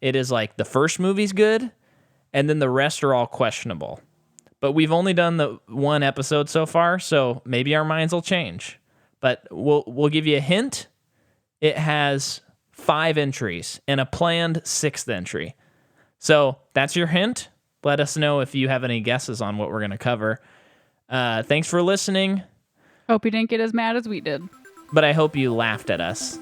Speaker 1: it is like the first movie's good, and then the rest are all questionable. But we've only done the 1 episode so far, so maybe our minds will change. But we'll give you a hint. It has 5 entries and a planned 6th entry. So that's your hint. Let us know if you have any guesses on what we're going to cover. Thanks for listening.
Speaker 2: Hope you didn't get as mad as we did.
Speaker 1: But I hope you laughed at us.